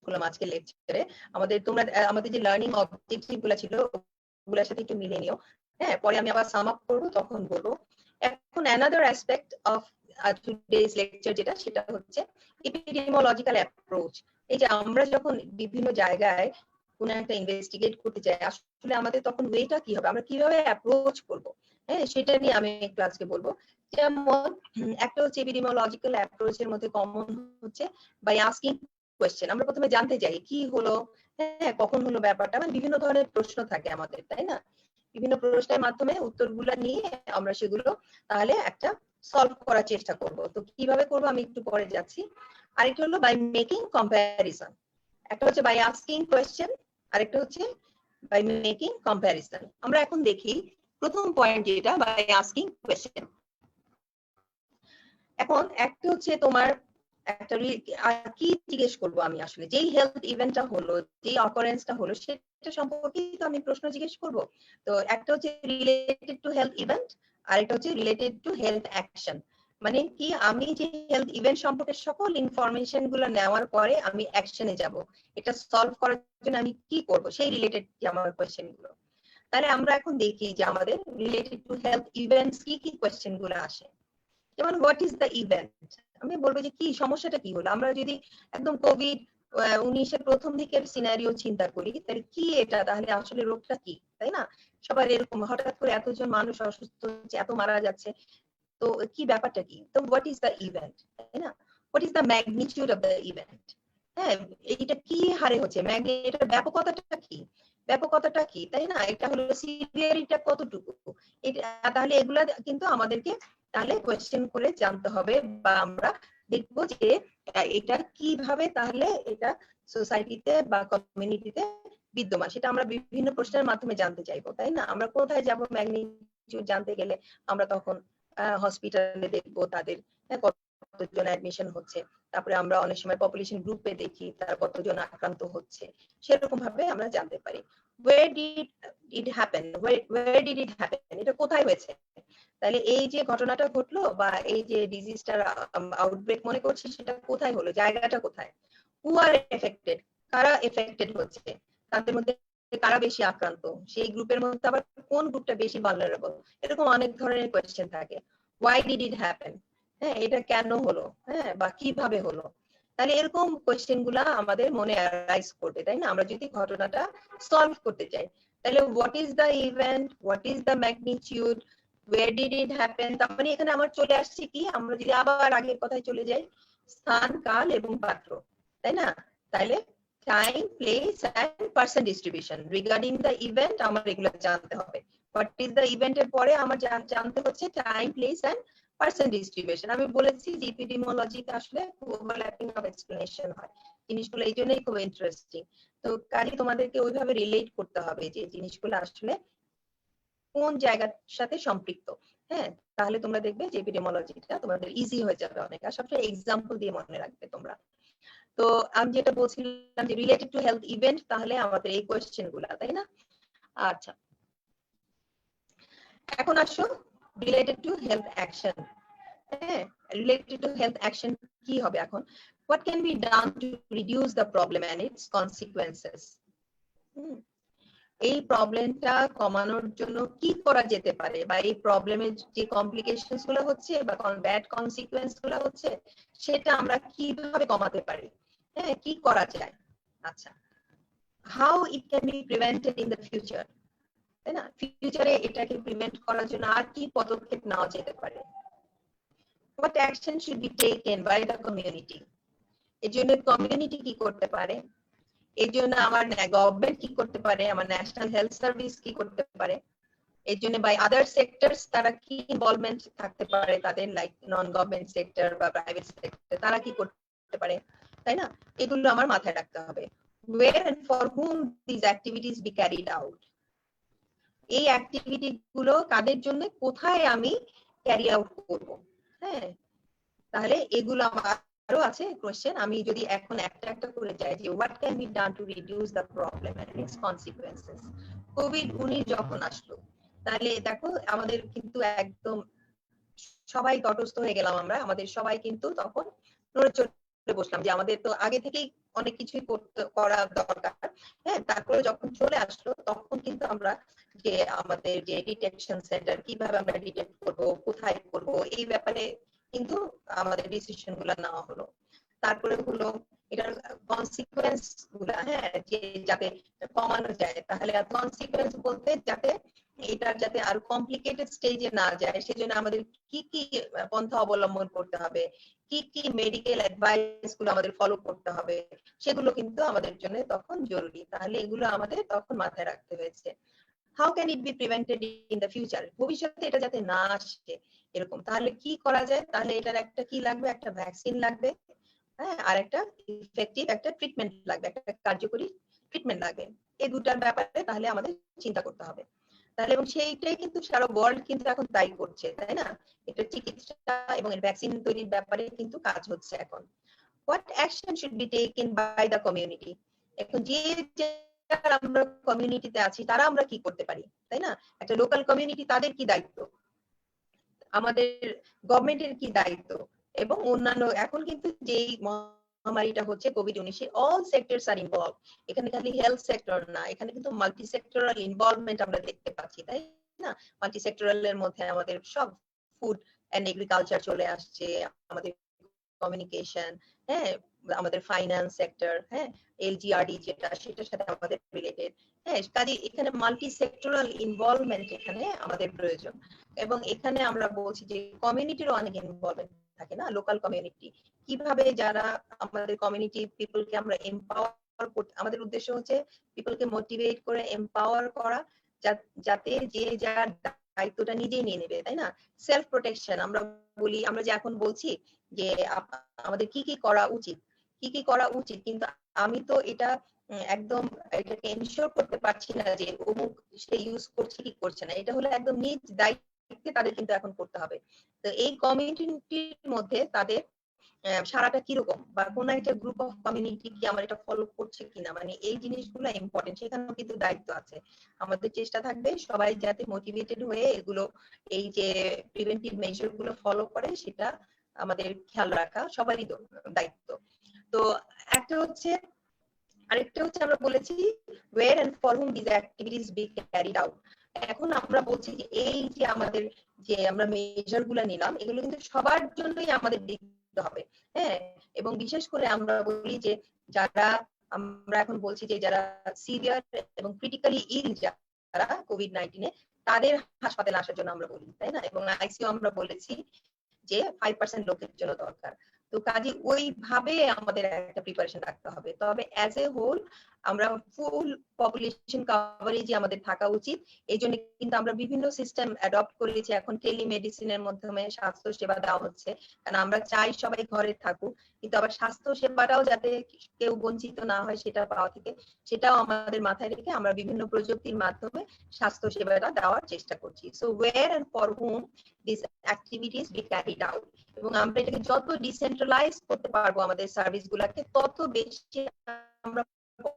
করলাম আজকে লেকচারে। আমাদের যে লার্নিং অবজেক্টিভ গুলো ছিল ওগুলোর সাথে একটু মিলিয়ে নিও। হ্যাঁ, পরে আমি আবার সাম আপ করবো, তখন বলবো। এখন another aspect of today's lecture সেটা হচ্ছে এপিডেমিওলজিক্যাল অ্যাপ্রোচ। এই যে আমরা যখন বিভিন্ন জায়গায় কোন একটা ইনভেস্টিগেট করতে যাই, আসলে আমাদের তখন ওয়েটা কি হবে, আমরা কিভাবে অ্যাপ্রোচ করব, হ্যাঁ, সেটা নিয়ে আমি একটু আজকে বলবো। যেমন একটা হচ্ছে এপিডেমিওলজিক্যাল অ্যাপ্রোচের মধ্যে কমন হচ্ছে বাই আস্কিং কোয়েশ্চেন। আমরা প্রথমে জানতে চাই কি হলো, হ্যাঁ, কখন হলো ব্যাপারটা, মানে বিভিন্ন ধরনের প্রশ্ন থাকে আমাদের, তাই না? বিভিন্ন প্রশ্নের মাধ্যমে উত্তরগুলো নিয়ে আমরা সেগুলো তাহলে একটা সলভ করার চেষ্টা করব। তো কিভাবে করব আমি একটু পরে যাচ্ছি। আরেকটা হলো বাই মেকিং কম্প্যারিজন। একটা হচ্ছে বাই আস্কিং কোয়েশ্চেন, আরেকটা হচ্ছে বাই মেকিং কম্প্যারিজন। আমরা এখন দেখি প্রথম পয়েন্ট যেটা বাই আস্কিং কোয়েশ্চেন। এখন একটা হচ্ছে তোমার একটা কি জিজ্ঞেস করবো আমি, আসলে যেই হেলথ ইভেন্টটা হলো, যেই অকারেন্সটা হলো, সেটা সম্পর্কে তো আমি প্রশ্ন জিজ্ঞেস করব। তো একটা হচ্ছে রিলেটেড টু হেলথ ইভেন্ট, আর একটা হচ্ছে রিলেটেড টু হেলথ অ্যাকশন। মানে কি, আমি যে হেলথ ইভেন্ট সম্পর্কে সকল ইনফরমেশন গুলো নেওয়ার পরে আমি অ্যাকশনে যাব, এটা সলভ করার জন্য আমি কি করব, সেই রিলেটেড আমার কোয়েশ্চেন গুলো। তাহলে আমরা এখন দেখি যে আমাদের রিলেটেড টু হেলথ ইভেন্টস কি কি কোয়েশ্চেন গুলো আসে। যেমন হোয়াট ইজ দ্য ইভেন্ট, আমি বলবো যে কি সমস্যাটা কি হলো। আমরা যদি একদম কোভিড-19 এর প্রথম দিকের সিনারিও চিন্তা করি, তাহলে কি এটা, তাহলে আসলে রোগটা কি, তাই না? সবার এরকম হঠাৎ করে এতজন মানুষ অসুস্থ হচ্ছে, এত মারা যাচ্ছে, তো কি ব্যাপারটা কি? তো হোয়াট ইজ দ্য ইভেন্ট, তাই না? What is the magnitude of the event, হ্যাঁ, এইটা কি হারে হচ্ছে, এটার ব্যাপকতাটা কি, ব্যাপকতাটা কি, তাই না? এটা হলো সিভিয়ারিটিটা কতটুকু, এটা তাহলে এগুলা কিন্তু আমাদেরকে তাহলে কোয়েশ্চেন করে জানতে হবে, বা আমরা দেখবো যে এটা কিভাবে তাহলে এটা সোসাইটিতে বা কমিউনিটিতে বিদ্যমান, সেটা আমরা বিভিন্ন প্রশ্নের মাধ্যমে জানতে চাইবো, তাই না? আমরা কোথায় যাব ম্যাগনিটিউড জানতে গেলে? আমরা তখন হসপিটালে দেখবো তাদের কতজন অ্যাডমিশন হচ্ছে, তারপরে আমরা অনেক সময় পপুলেশন গ্রুপে দেখি তার কতজন আক্রান্ত হচ্ছে, সেরকম ভাবে আমরা জানতে পারি। where did it happen, where did it happen, এটা কোথায় হয়েছে। তাহলে এই যে ঘটনাটা ঘটলো বা এই যে ডিজিজটার আউটব্রেক মনে করছি, সেটা কোথায় হলো, জায়গাটা কোথায়, হু আর এফেক্টেড, কারা এফেক্টেড হচ্ছে, তাদের মধ্যে কারা বেশি আক্রান্ত, সেই গ্রুপের মধ্যে আবার কোন গ্রুপটা বেশি ভালনারেবল, এরকম অনেক ধরনের কোয়েশ্চেন থাকে। why did it happen, হ্যাঁ, এটা কেন হলো, হ্যাঁ, বা কিভাবে হলো, তাহলে এরকম কোয়েশ্চেন গুলা আমাদের মনে অ্যারাইজ করবে, তাই না? আমরা যদি ঘটনাটা সলভ করতে চাই, তাহলে what is the event, what is the magnitude, where did it happen, তার মানে এখানে আমার চলে আসছে কি, আমরা যদি আবার আগের কথায় চলে যাই, স্থান, কাল এবং পাত্র, তাই না? তাহলে time, place and person distribution. Regarding the event আমার এগুলো জানতে হবে। হোয়াট ইজ দ্য ইভেন্টের পরে আমার জানতে হচ্ছে time, place and person distribution. আমি বলেছি যে এপিডেমিওলজিতে আসলে ওভারল্যাপিং অফ এক্সপ্লেনেশন হয় জিনিসগুলো, এই জন্যই খুব ইন্টারেস্টিং। তো কাজে তোমাদেরকে ওইভাবে রিলেট করতে হবে যে জিনিসগুলো আসলে কোন জায়গার সাথে সম্পৃক্ত। হ্যাঁ, তাহলে তোমরা দেখবে যে এপিডেমিওলজিটা তোমাদের ইজি হয়ে যাবে অনেক। আর সবসময় এক্সাম্পল দিয়ে মনে রাখবে তোমরা। তো আমি যেটা বলছিলাম যে রিলেটেড টু হেলথ ইভেন্ট, তাহলে আমাদের এই কোয়েশ্চেন গুলা, তাই না? আচ্ছা, এখন আসো রিলেটেড টু হেলথ অ্যাকশন। হ্যাঁ, রিলেটেড টু হেলথ অ্যাকশন কি হবে এখন? What can be done to reduce the problem and its consequences? এই প্রবলেমটা কমানোর জন্য কি করা যেতে পারে, বা এই প্রবলেমের যে কমপ্লিকেশনস গুলো হচ্ছে বা ব্যাড কনসিকুয়েন্স গুলো হচ্ছে, সেটা আমরা কিভাবে কমাতে পারি? হ্যাঁ, কি করা যায়? আচ্ছা, how it can be prevented in the future, তাই না? ফিউচারে এটাকে প্রিভেন্ট করার জন্য আর কি পদক্ষেপ নেওয়া যেতে পারে? What action should be taken by the community? এর জন্য কমিউনিটি কি করতে পারে? এর জন্য আমার গভর্নমেন্ট কি করতে পারে? আমার ন্যাশনাল হেলথ সার্ভিস কি করতে পারে? এর জন্য বাই আদার সেক্টরস তারা কি ইনভলভমেন্ট থাকতে পারে, তাদের লাইক নন গভর্নমেন্ট সেক্টর বা প্রাইভেট সেক্টর তারা কি করতে পারে, তাই না? এগুলো আমার মাথায় রাখতে হবে। Where and for whom these activities be carried out? এই অ্যাক্টিভিটি গুলো কাদের জন্য, কোথায় আমি ক্যারি আউট করব? হ্যাঁ, তাহলে এগুলো আরো আছে কোশ্চেন। আমি যদি এখন একটা একটা করে যাই যে what can be done to reduce the problem and its consequences. কোভিড-19 যখন আসলো, তাহলে দেখো আমাদের কিন্তু একদম সবাই তটস্থ হয়ে গেলাম আমরা, আমাদের সবাই কিন্তু তখন নড়ে বসলাম যে আমাদের তো আগে থেকেই অনেক কিছুই করা দরকার। হ্যাঁ, তারপরে যখন চলে আসলো তখন কিন্তু আমরা যে আমাদের যে ডিটেকশন সেন্টার কিভাবে আমরা ডিটেক্ট করব, কোথায় করব, এই ব্যাপারে কিন্তু আমাদের ডিসিশন গুলো নেওয়া হলো। তারপরে হলো এটার কনসিকুয়েন্স গুলা, হ্যাঁ, যে যাতে কমানো যায়। তাহলে কনসিকুয়েন্স বলতে যাতে এটা যাতে আরো কমপ্লিকেটেড স্টেজে না যায়, সেজন্য আমাদের কি কি পন্থা অবলম্বন করতে হবে, কি কি মেডিকেল অ্যাডভাইস গুলো আমাদের ফলো করতে হবে, সেগুলো কিন্তু আমাদের জন্য তখন জরুরি। তাহলে এগুলো আমাদের তখন মাথায় রাখতে হয়েছে। How can it be prevented in the future? ভবিষ্যতে এটা যাতে না আসে এরকম, তাহলে কি করা যায়? তাহলে এটার একটা কি লাগবে? একটা ভ্যাকসিন লাগবে, হ্যাঁ, আর একটা ইফেক্টিভ একটা ট্রিটমেন্ট লাগবে, একটা কার্যকরী ট্রিটমেন্ট লাগবে। এই দুটার ব্যাপারে তাহলে আমাদের চিন্তা করতে হবে। তাহলে এবং সেইটাই কিন্তু সারা ওয়ার্ল্ড কিন্তু এখন তাই করছে, তাই না? এটা চিকিৎসা এবং ভ্যাকসিন তৈরির ব্যাপারে কিন্তু কাজ হচ্ছে এখন। What action should be taken by the community? এখন যে আমরা কমিউনিটিতে আছি তারা আমরা কি করতে পারি, তাই না? একটা লোকাল কমিউনিটি, তাদের কি দায়িত্ব, আমাদের গভর্নমেন্টের কি দায়িত্ব, এবং অন্যান্য এখন কিন্তু যেই মহামারীটা হচ্ছে COVID-19, all sectors are involve. এখানে খালি হেলথ সেক্টর না, এখানে কিন্তু মাল্টি সেক্টরাল ইনভলভমেন্ট আমরা দেখতে পাচ্ছি, তাই না? মাল্টি সেক্টরাল এর মধ্যে আমাদের সব ফুড এন্ড এগ্রিকালচার চলে আসছে, আমাদের কমিউনিকেশন, হ্যাঁ, আমাদের ফাইন্যান্স সেক্টর, হ্যাঁ, এলজিআরডি যেটা সেটার সাথে আমাদের রিলেটেড। হ্যাঁ, কাজে এখানে মাল্টি সেক্টরাল ইনভলভমেন্ট এখানে আমাদের প্রয়োজন। এবং এখানে আমরা বলছি যে কমিউনিটিরও অনেক ইনভলভমেন্ট থাকে না, লোকাল কমিউনিটি কিভাবে যারা আমাদের কমিউনিটি পিপলকে আমরা এম্পাওয়ার করতে, আমাদের উদ্দেশ্য হচ্ছে পিপলকে মোটিভেট করে এম্পাওয়ার করা, যাতে যে যার দায়িত্বটা নিজেই নিয়ে নেবে, তাই না? সেলফ প্রোটেকশন আমরা বলি, আমরা যে এখন বলছি যে আমাদের কি কি করা উচিত, কি কি করা উচিত, কিন্তু আমি তো এটা একদম এটাকে এনশিওর করতে পারছি না যে অমুক সে ইউজ করছে কি করছে না। এটা হলো একদম নিজ দায়িত্বে তাদের কিন্তু এখন করতে হবে। তো এই কমিউনিটির মধ্যে তাদের সারাটা কিরকম, বা কোন একটা গ্রুপ অফ কমিউনিটি কি আমার এটা ফলো করছে কিনা, মানে এই জিনিসগুলো ইম্পর্টেন্ট, সেখানেও কিন্তু দায়িত্ব আছে। আমাদের চেষ্টা থাকবে সবাই যাতে মোটিভেটেড হয়ে এগুলো, এই যে প্রিভেন্টিভ মেজার গুলো ফলো করে, সেটা আমাদের খেয়াল রাখা সবারই দায়িত্ব। তো একটা হচ্ছে, আরেকটা হচ্ছে আমরা বলেছি where and for whom these activities be carried out। এখন আমরা বলছি যে এই যে আমাদের যে আমরা মেজার গুলো নিলাম, এগুলো কিন্তু সবার জন্যই আমাদের দেখতে হবে। হ্যাঁ, এবং বিশেষ করে আমরা বলি যে যারা আমরা এখন বলছি যে যারা সিভিয়ার এবং ক্রিটিক্যালি ইল যারা কোভিড-19 এ তাদের হাসপাতালে আসার জন্য আমরা বলি, তাই না? এবং আইসিইউ আমরা বলেছি যে 5% লোকের জন্য দরকার। তো কাজে ওইভাবে আমাদের একটা প্রিপারেশন রাখতে হবে। তবে অ্যাজ এ হোল আমরা ফুল পপুলেশন কভারেজে আমাদের থাকা উচিত। এইজন্য কিন্তু আমরা বিভিন্ন সিস্টেম অ্যাডপ্ট করেছি। এখন টেলিমেডিসিনের মাধ্যমে স্বাস্থ্য সেবা দেওয়া হচ্ছে। কারণ আমরা চাই সবাই ঘরে থাকুক। কিন্তু আবার স্বাস্থ্য সেবাটাও যাতে কেউ বঞ্চিত না হয় সেটা পাওয়া থেকে, সেটাও আমাদের মাথায় রেখে আমরা বিভিন্ন প্রযুক্তির মাধ্যমে স্বাস্থ্য সেবাটা দেওয়ার চেষ্টা করছি। So where and for whom these activities be carried out, এবং আমরা এটাকে যত ডিসেন্ট্রালাইজ করতে পারবো আমাদের সার্ভিস গুলাকে, তত বেশি আমরা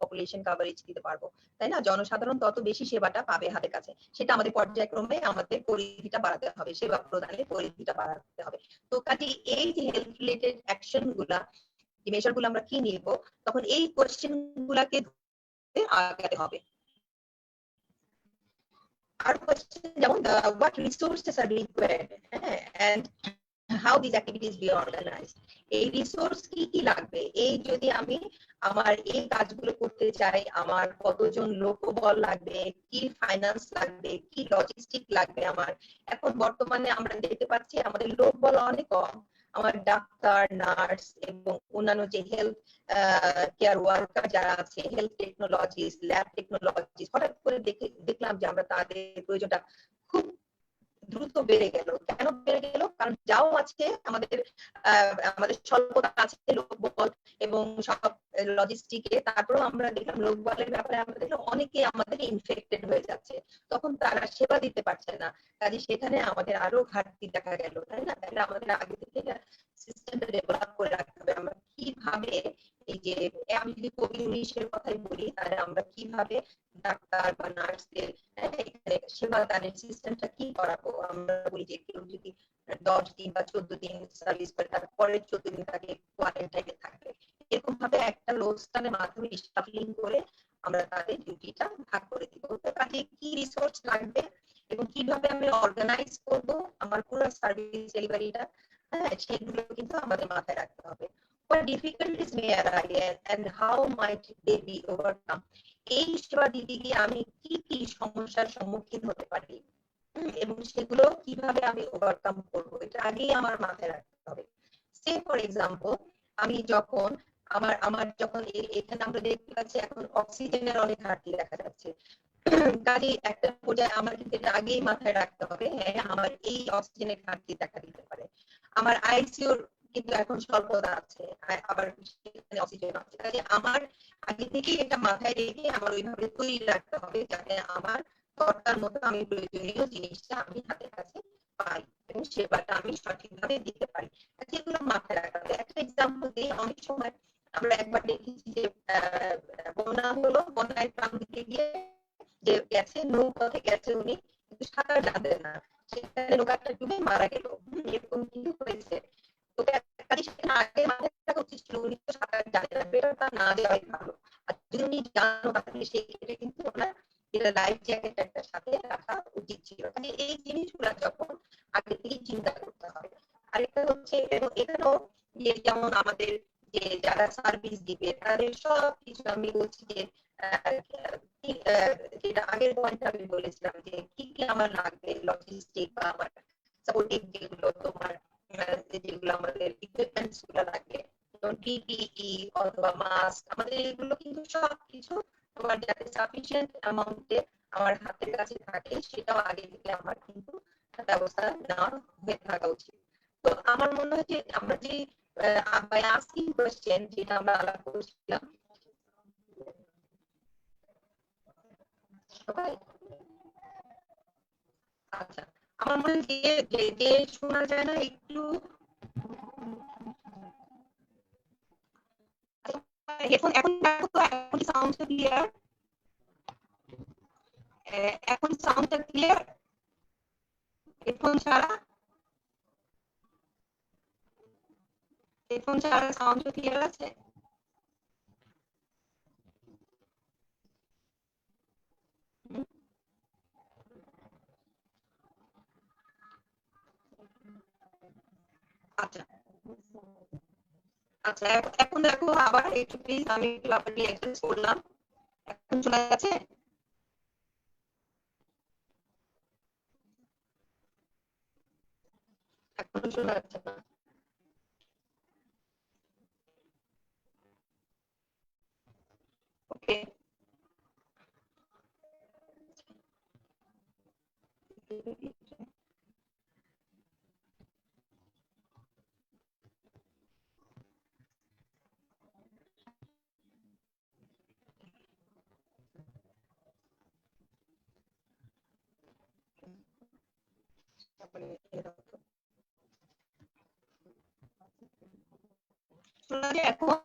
পপুলেশন কভারেজ দিতে পারবো, তাই না? জনসাধারণ তত বেশি সেবাটা পাবে হাতের কাছে। সেটা আমাদের পর্যায়ক্রমে আমাদের পরিধিটা বাড়াতে হবে, সেবা প্রদানের পরিধিটা বাড়াতে হবে। তো কাজে এই যে হেলথ রিলেটেড অ্যাকশন গুলা, যে মেজার গুলো আমরা কি নিব, তখন এই কোশ্চেন গুলাকে আগাতে হবে। আর কোশ্চেন যেমন what resources are required, and how these activities be organized, এই রিসোর্স কি কি লাগবে, এই যদি আমি আমার এই কাজগুলো করতে চাই, আমার কতজন লোকবল লাগবে, কি ফাইন্যান্স লাগবে, কি লজিস্টিক লাগবে আমার। এখন বর্তমানে আমরা দেখতে পাচ্ছি আমাদের লোকবল অনেক কম। আমার ডাক্তার, নার্স এবং অন্যান্য যে হেলথ কেয়ার ওয়ার্কার যারা আছে, হেলথ টেকনোলজিস্ট, ল্যাব টেকনোলজিস্ট, হঠাৎ করে দেখলাম যে আমরা তাদের প্রয়োজনটা খুব দ্রুত বেড়ে গেল। কেন বেড়ে গেল? কারণ যাও আছে আমাদের আমাদের স্বল্পতা আছে লোকবল এবং সব লজিস্টিকে, তারপরেও আমরা দেখলাম লোকবলের ব্যাপারে আমরা দেখলাম অনেকে আমাদের ইনফেক্টেড হয়ে যাচ্ছে, তখন তারা সেবা দিতে পারছে না। কাজে সেখানে আমাদের আরো ঘাটতি দেখা গেল, তাই না? তাহলে আমাদের আগে থেকে সিস্টেমটা ডেভেলপ করে রাখতে হবে। আমরা কিভাবে এই যে, আমি যদি কোভিড-19 কথাই বলি, তাহলে আমরা কিভাবে ডাক্তার বা নার্সদের এখানে সেবা দানের সিস্টেমটা কি করাবো। আমরা বলি যে কেউ যদি 10 দিন বা 14 দিন সার্ভিস করে, তারপরে 14 দিন তাকে কোয়ারেন্টাইনে থাকবে, এরকম ভাবে একটা লোকস্থানের মাধ্যমে রিশাফলিং করে আমরা তাদের ডিউটিটা ভাগ করে দিব। তো কাজে কি রিসোর্স লাগবে এবং কিভাবে আমি অর্গানাইজ করব আমার পুরো সার্ভিস ডেলিভারিটা, সেগুলো কিন্তু আমাদের মাথায় রাখতে হবে। What difficulties may arise and how might they be overcome, এই সেবা দিতে গিয়ে আমি কি কি সমস্যার সম্মুখীন হতে পারি এবং সেগুলো কিভাবে আমি ওভারকাম করবো, এটা আগেই আমার মাথায় রাখতে হবে। সে ফর এক্সাম্পল, আমি যখন আমার আমার যখন এখানে আমরা দেখতে পাচ্ছি এখন অক্সিজেনের অনেক ঘাটতি দেখা যাচ্ছে, কাজে একটা পর্যায়ে আমার কিন্তু এটা আগেই মাথায় রাখতে হবে, হ্যাঁ আমার এই অক্সিজেনের ঘাটতি দেখা দিতে পারে, আমার আইসিইউর কিন্তু এখন স্বল্পতা আছে, আবার সেখানে অক্সিজেন আছে। কাজে আমার আগে থেকেই এটা মাথায় রেখে আমার ওইভাবে তৈরি রাখতে হবে যাতে আমার দরকার মতো আমি প্রয়োজনীয় জিনিসটা আমি হাতের কাছে পাই এবং সেবাটা আমি সঠিকভাবে দিতে পারি। যেগুলো মাথায় রাখতে হবে। একটা এক্সাম্পল দিই, অনেক সময় আমরা একবার দেখেছি যে বন্যা হলো, বন্যায় প্রাণ দিতে গিয়ে যে গেছে, নৌপথে গেছে উনি, কিন্তু সাঁতার জানতেন না, সেখানে নৌকাটা ডুবে মারা গেল। এরকম কিন্তু হয়েছে। তো কাজে সেখানে আগে মাথায় রাখা উচিত ছিল উনি তো সাঁতার জানেন না, বেটারটা না দেওয়াই ভালো। আর যদি উনি জানো তাহলে সেই ক্ষেত্রে কিন্তু ওনার যেটা লাইফ জ্যাকেট একটা সাথে রাখা উচিত ছিল। মানে এই জিনিসগুলো যখন আগে থেকে চিন্তা করতে হবে। আরেকটা হচ্ছে এখানেও যে যেমন আমাদের যে যারা সার্ভিস দিবে তাদের সব কিছু, আমি বলছি যে যেটা আগের পয়েন্ট আমি বলেছিলাম যে কি কি আমার লাগবে, লজিস্টিক বা আমার সাপোর্টিভ যেগুলো তোমার যেগুলো আমাদের ইকুইপমেন্টস গুলো লাগবে, যেমন পিপিই অথবা মাস্ক, আমাদের এগুলো কিন্তু সবকিছু তোমার যাতে সাফিসিয়েন্ট অ্যামাউন্টে আমার হাতের কাছে থাকে সেটাও আগে থেকে আমার কিন্তু ব্যবস্থা নেওয়া হয়ে থাকা উচিত। তো আমার মনে হয় যে আমরা যে by asking question যেটা আমরা আলাপ করছিলাম সবাই, আচ্ছা আমার মনে হয় যে শোনা যায় না একটু, হেডফোন এখন দেখো তো, এখন কি সাউন্ডটা ক্লিয়ার? এখন সাউন্ডটা ক্লিয়ার হেডফোন ছাড়া? হেডফোন ছাড়া সাউন্ডটা ক্লিয়ার আছে? আচ্ছা আচ্ছা এখন দেখো আবার একটু প্লিজ আমি একটু আবার রিঅ্যাড্রেস করলাম, এখন শোনা যাচ্ছে? এখন শোনা যাচ্ছে না? ওকে শোনা যায় এখন?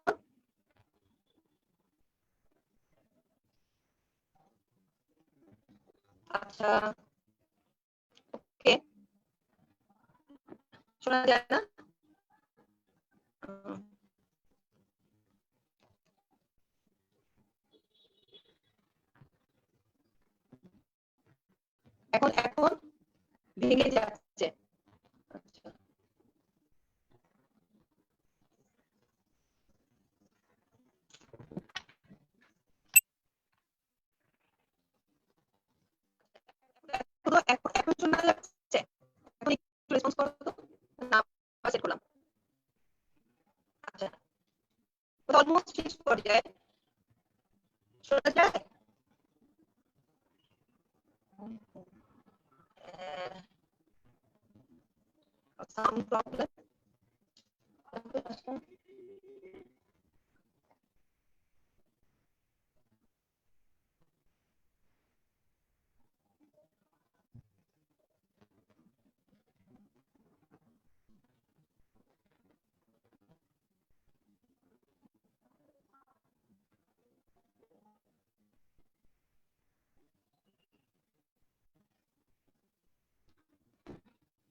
আচ্ছা ওকে, শোনা যায় না? এখন এখন ভেঙে যাচ্ছে। আচ্ছা এখন শোনা যাচ্ছে? এখন একটু রেসপন্স করো তো, না সেট করলাম। আচ্ছা অলমোস্ট শেষ পর্যায়ে, শোনা যায়? Sound problem.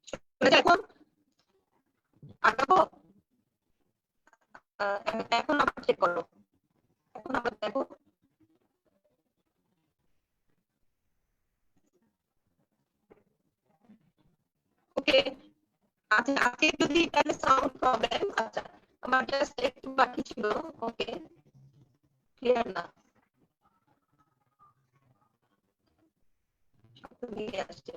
শোনা যায় এখন? আগাবো? এখন আবার চেক করো, এখন আবার দেখো। ওকে আচ্ছা আজকে যদি তাহলে সাউন্ড প্রবলেম, আচ্ছা আমার জাস্ট একটু বাকি ছিল। ওকে ক্লিয়ার না? সব তো মিলে আসছে।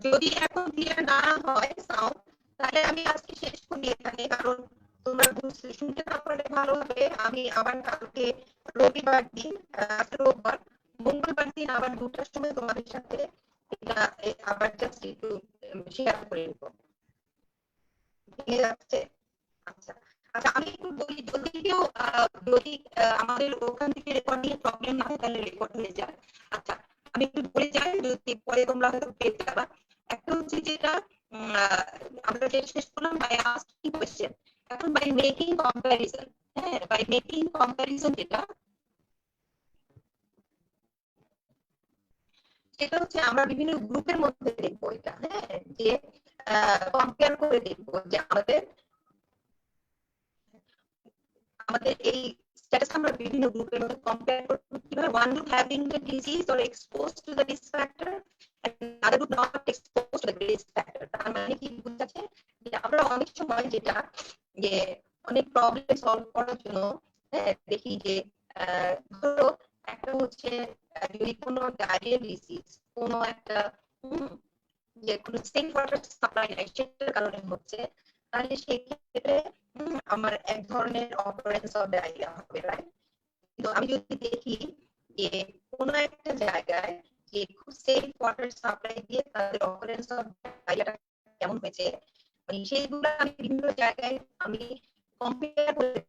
যদি এখন ক্লিয়ার না হয় সাউন্ড, তাহলে আমি আজকে শেষ করি এখানে, কারণ তোমরা বুঝতে শুনতে না পারলে ভালোভাবে আমি আবার কালকে রবিবার দিন, আজকে রোববার, মঙ্গলবার দিন আবার 2টার সময় তোমাদের সাথে এটা আবার জাস্ট একটু শেয়ার করে নেবো। ভেঙে যাচ্ছে? আচ্ছা আচ্ছা আমি একটু বলি, যদি কেউ যদি আমাদের ওখান থেকে রেকর্ডিং এর প্রবলেম না হয় তাহলে রেকর্ড হয়ে যায়। আচ্ছা আমি একটু বলে যাই, যদি পরে তোমরা হয়তো পেয়ে যাবা। একটা হচ্ছে যেটা আমরা যেটা শেষ করলাম বাই আস্কিং কোয়েশ্চেন, এখন বাই মেকিং কম্পারিজন। হ্যাঁ বাই মেকিং কম্পারিজন যেটা, সেটা হচ্ছে আমরা বিভিন্ন গ্রুপের মধ্যে দেখবো এটা, হ্যাঁ যে কম্পেয়ার করে দেখবো যে আমাদের আমাদের এই স্ট্যাটাস আমরা বিভিন্ন গ্রুপের মধ্যে কম্পেয়ার করব, কিভাবে one group having the disease or exposed to the risk factor and another group not exposed to the risk factor। তার মানে কি বুঝাচ্ছে যে আমরা অনেক সময় যেটা যে অনেক প্রবলেম সলভ করার জন্য দেখি যে ধরো একটা হচ্ছে যদি কোনো ডায়রিয়া ডিজিজ কোনো একটা যে কোনো সেফ ওয়াটার সাপ্লাই নাই সেটার কারণে হচ্ছে, তাহলে সেই ক্ষেত্রে আমার এক ধরনের অকারেন্স অফ ডায়রিয়া হবে, রাইট? কিন্তু আমি যদি দেখি যে কোনো একটা জায়গায় যে খুব সেফ ওয়াটার সাপ্লাই দিয়ে তাদের অকারেন্স অফ ডায়রিয়াটা কেমন হয়েছে, মানে সেইগুলো আমি বিভিন্ন জায়গায় আমি কম্পেয়ার করে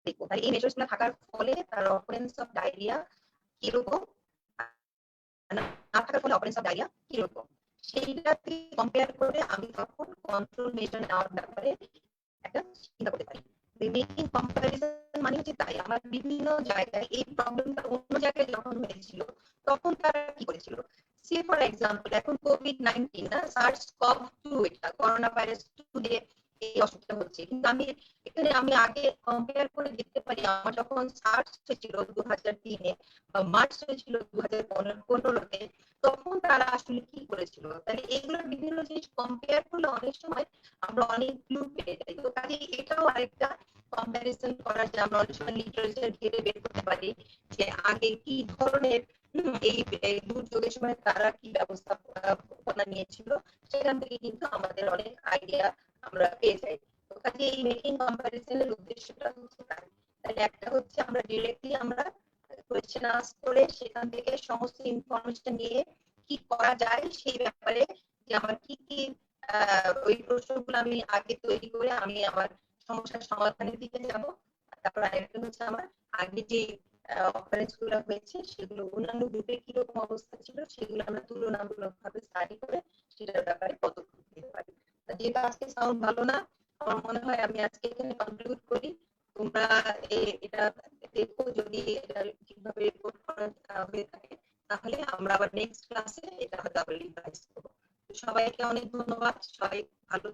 দেখবো, তাহলে এই মেজার্স গুলো থাকার ফলে তার অকারেন্স অফ ডায়রিয়া কিরকম, না থাকার ফলে অকারেন্স অফ ডায়রিয়া কিরকম, সেইটাকে কম্পেয়ার করে আমি তখন কন্ট্রোল মেজার নেওয়ার ব্যাপারে একটা চিন্তা করতে পারি। মেকিং কম্পারিজন মানে হচ্ছে তাই আমার বিভিন্ন জায়গায় এই প্রবলেমটা অন্য জায়গায় যখন হয়েছিল তখন তারা কি করেছিল। সে ফর এক্সাম্পল এখন কোভিড-19 না সার্স কভ 2, এটা করোনা ভাইরাস 2 যে এই অসুখটা হচ্ছে। কিন্তু আমি এখানে আমি আগে কম্পেয়ার করে দেখতে পারি আমার যখন সার্চ হয়েছিল 2003-এ বা মার্চ হয়েছিল 2015-তে, তখন তারা আসলে কি করেছিল। তাহলে এগুলোর বিভিন্ন জিনিস কম্পেয়ার করলে অনেক সময় আমরা অনেক ক্লু পেয়ে যাই। তো কাজে এটাও আরেকটা কম্পারিজন করার যে আমরা অনেক সময় লিটারেচার ঘেরে বের করতে পারি যে আগে কি ধরনের এই দুর্যোগের সময় তারা কি ব্যবস্থাপনা নিয়েছিল, সেখান থেকে কিন্তু আমাদের অনেক আইডিয়া আমরা পেয়ে যাই। তো কাজে এই মেকিং কম্পারিজনের উদ্দেশ্যটা হচ্ছে তাই। তাহলে একটা হচ্ছে আমরা ডিরেক্টলি আমরা কোয়েশ্চেন আস্ক করে সেখান থেকে সমস্ত ইনফরমেশন নিয়ে কি করা যায় সেই ব্যাপারে যে আমার কি কি ওই প্রশ্নগুলো আমি আগে তৈরি করে আমি আমার সমস্যার সমাধানের দিকে যাব। তারপর আরেকটা হচ্ছে আমার আগে যে অফারেন্স গুলো হয়েছে সেগুলো অন্যান্য গ্রুপে কিরকম অবস্থা ছিল সেগুলো আমরা তুলনামূলকভাবে স্টাডি করে সেটার ব্যাপারে পদক্ষেপ নিতে পারি। যেহেতু আজকে সাউন্ড ভালো না, আমার মনে হয় আমি আজকে এখানে কনক্লুড করি। তোমরা এটা দেখো, যদি এটা ঠিকভাবে রেকর্ড করা হয়ে থাকে তাহলে আমরা আবার নেক্সট ক্লাসে এটা হয়তো আবার রিভাইজ করবো। সবাইকে অনেক ধন্যবাদ। সবাই ভালো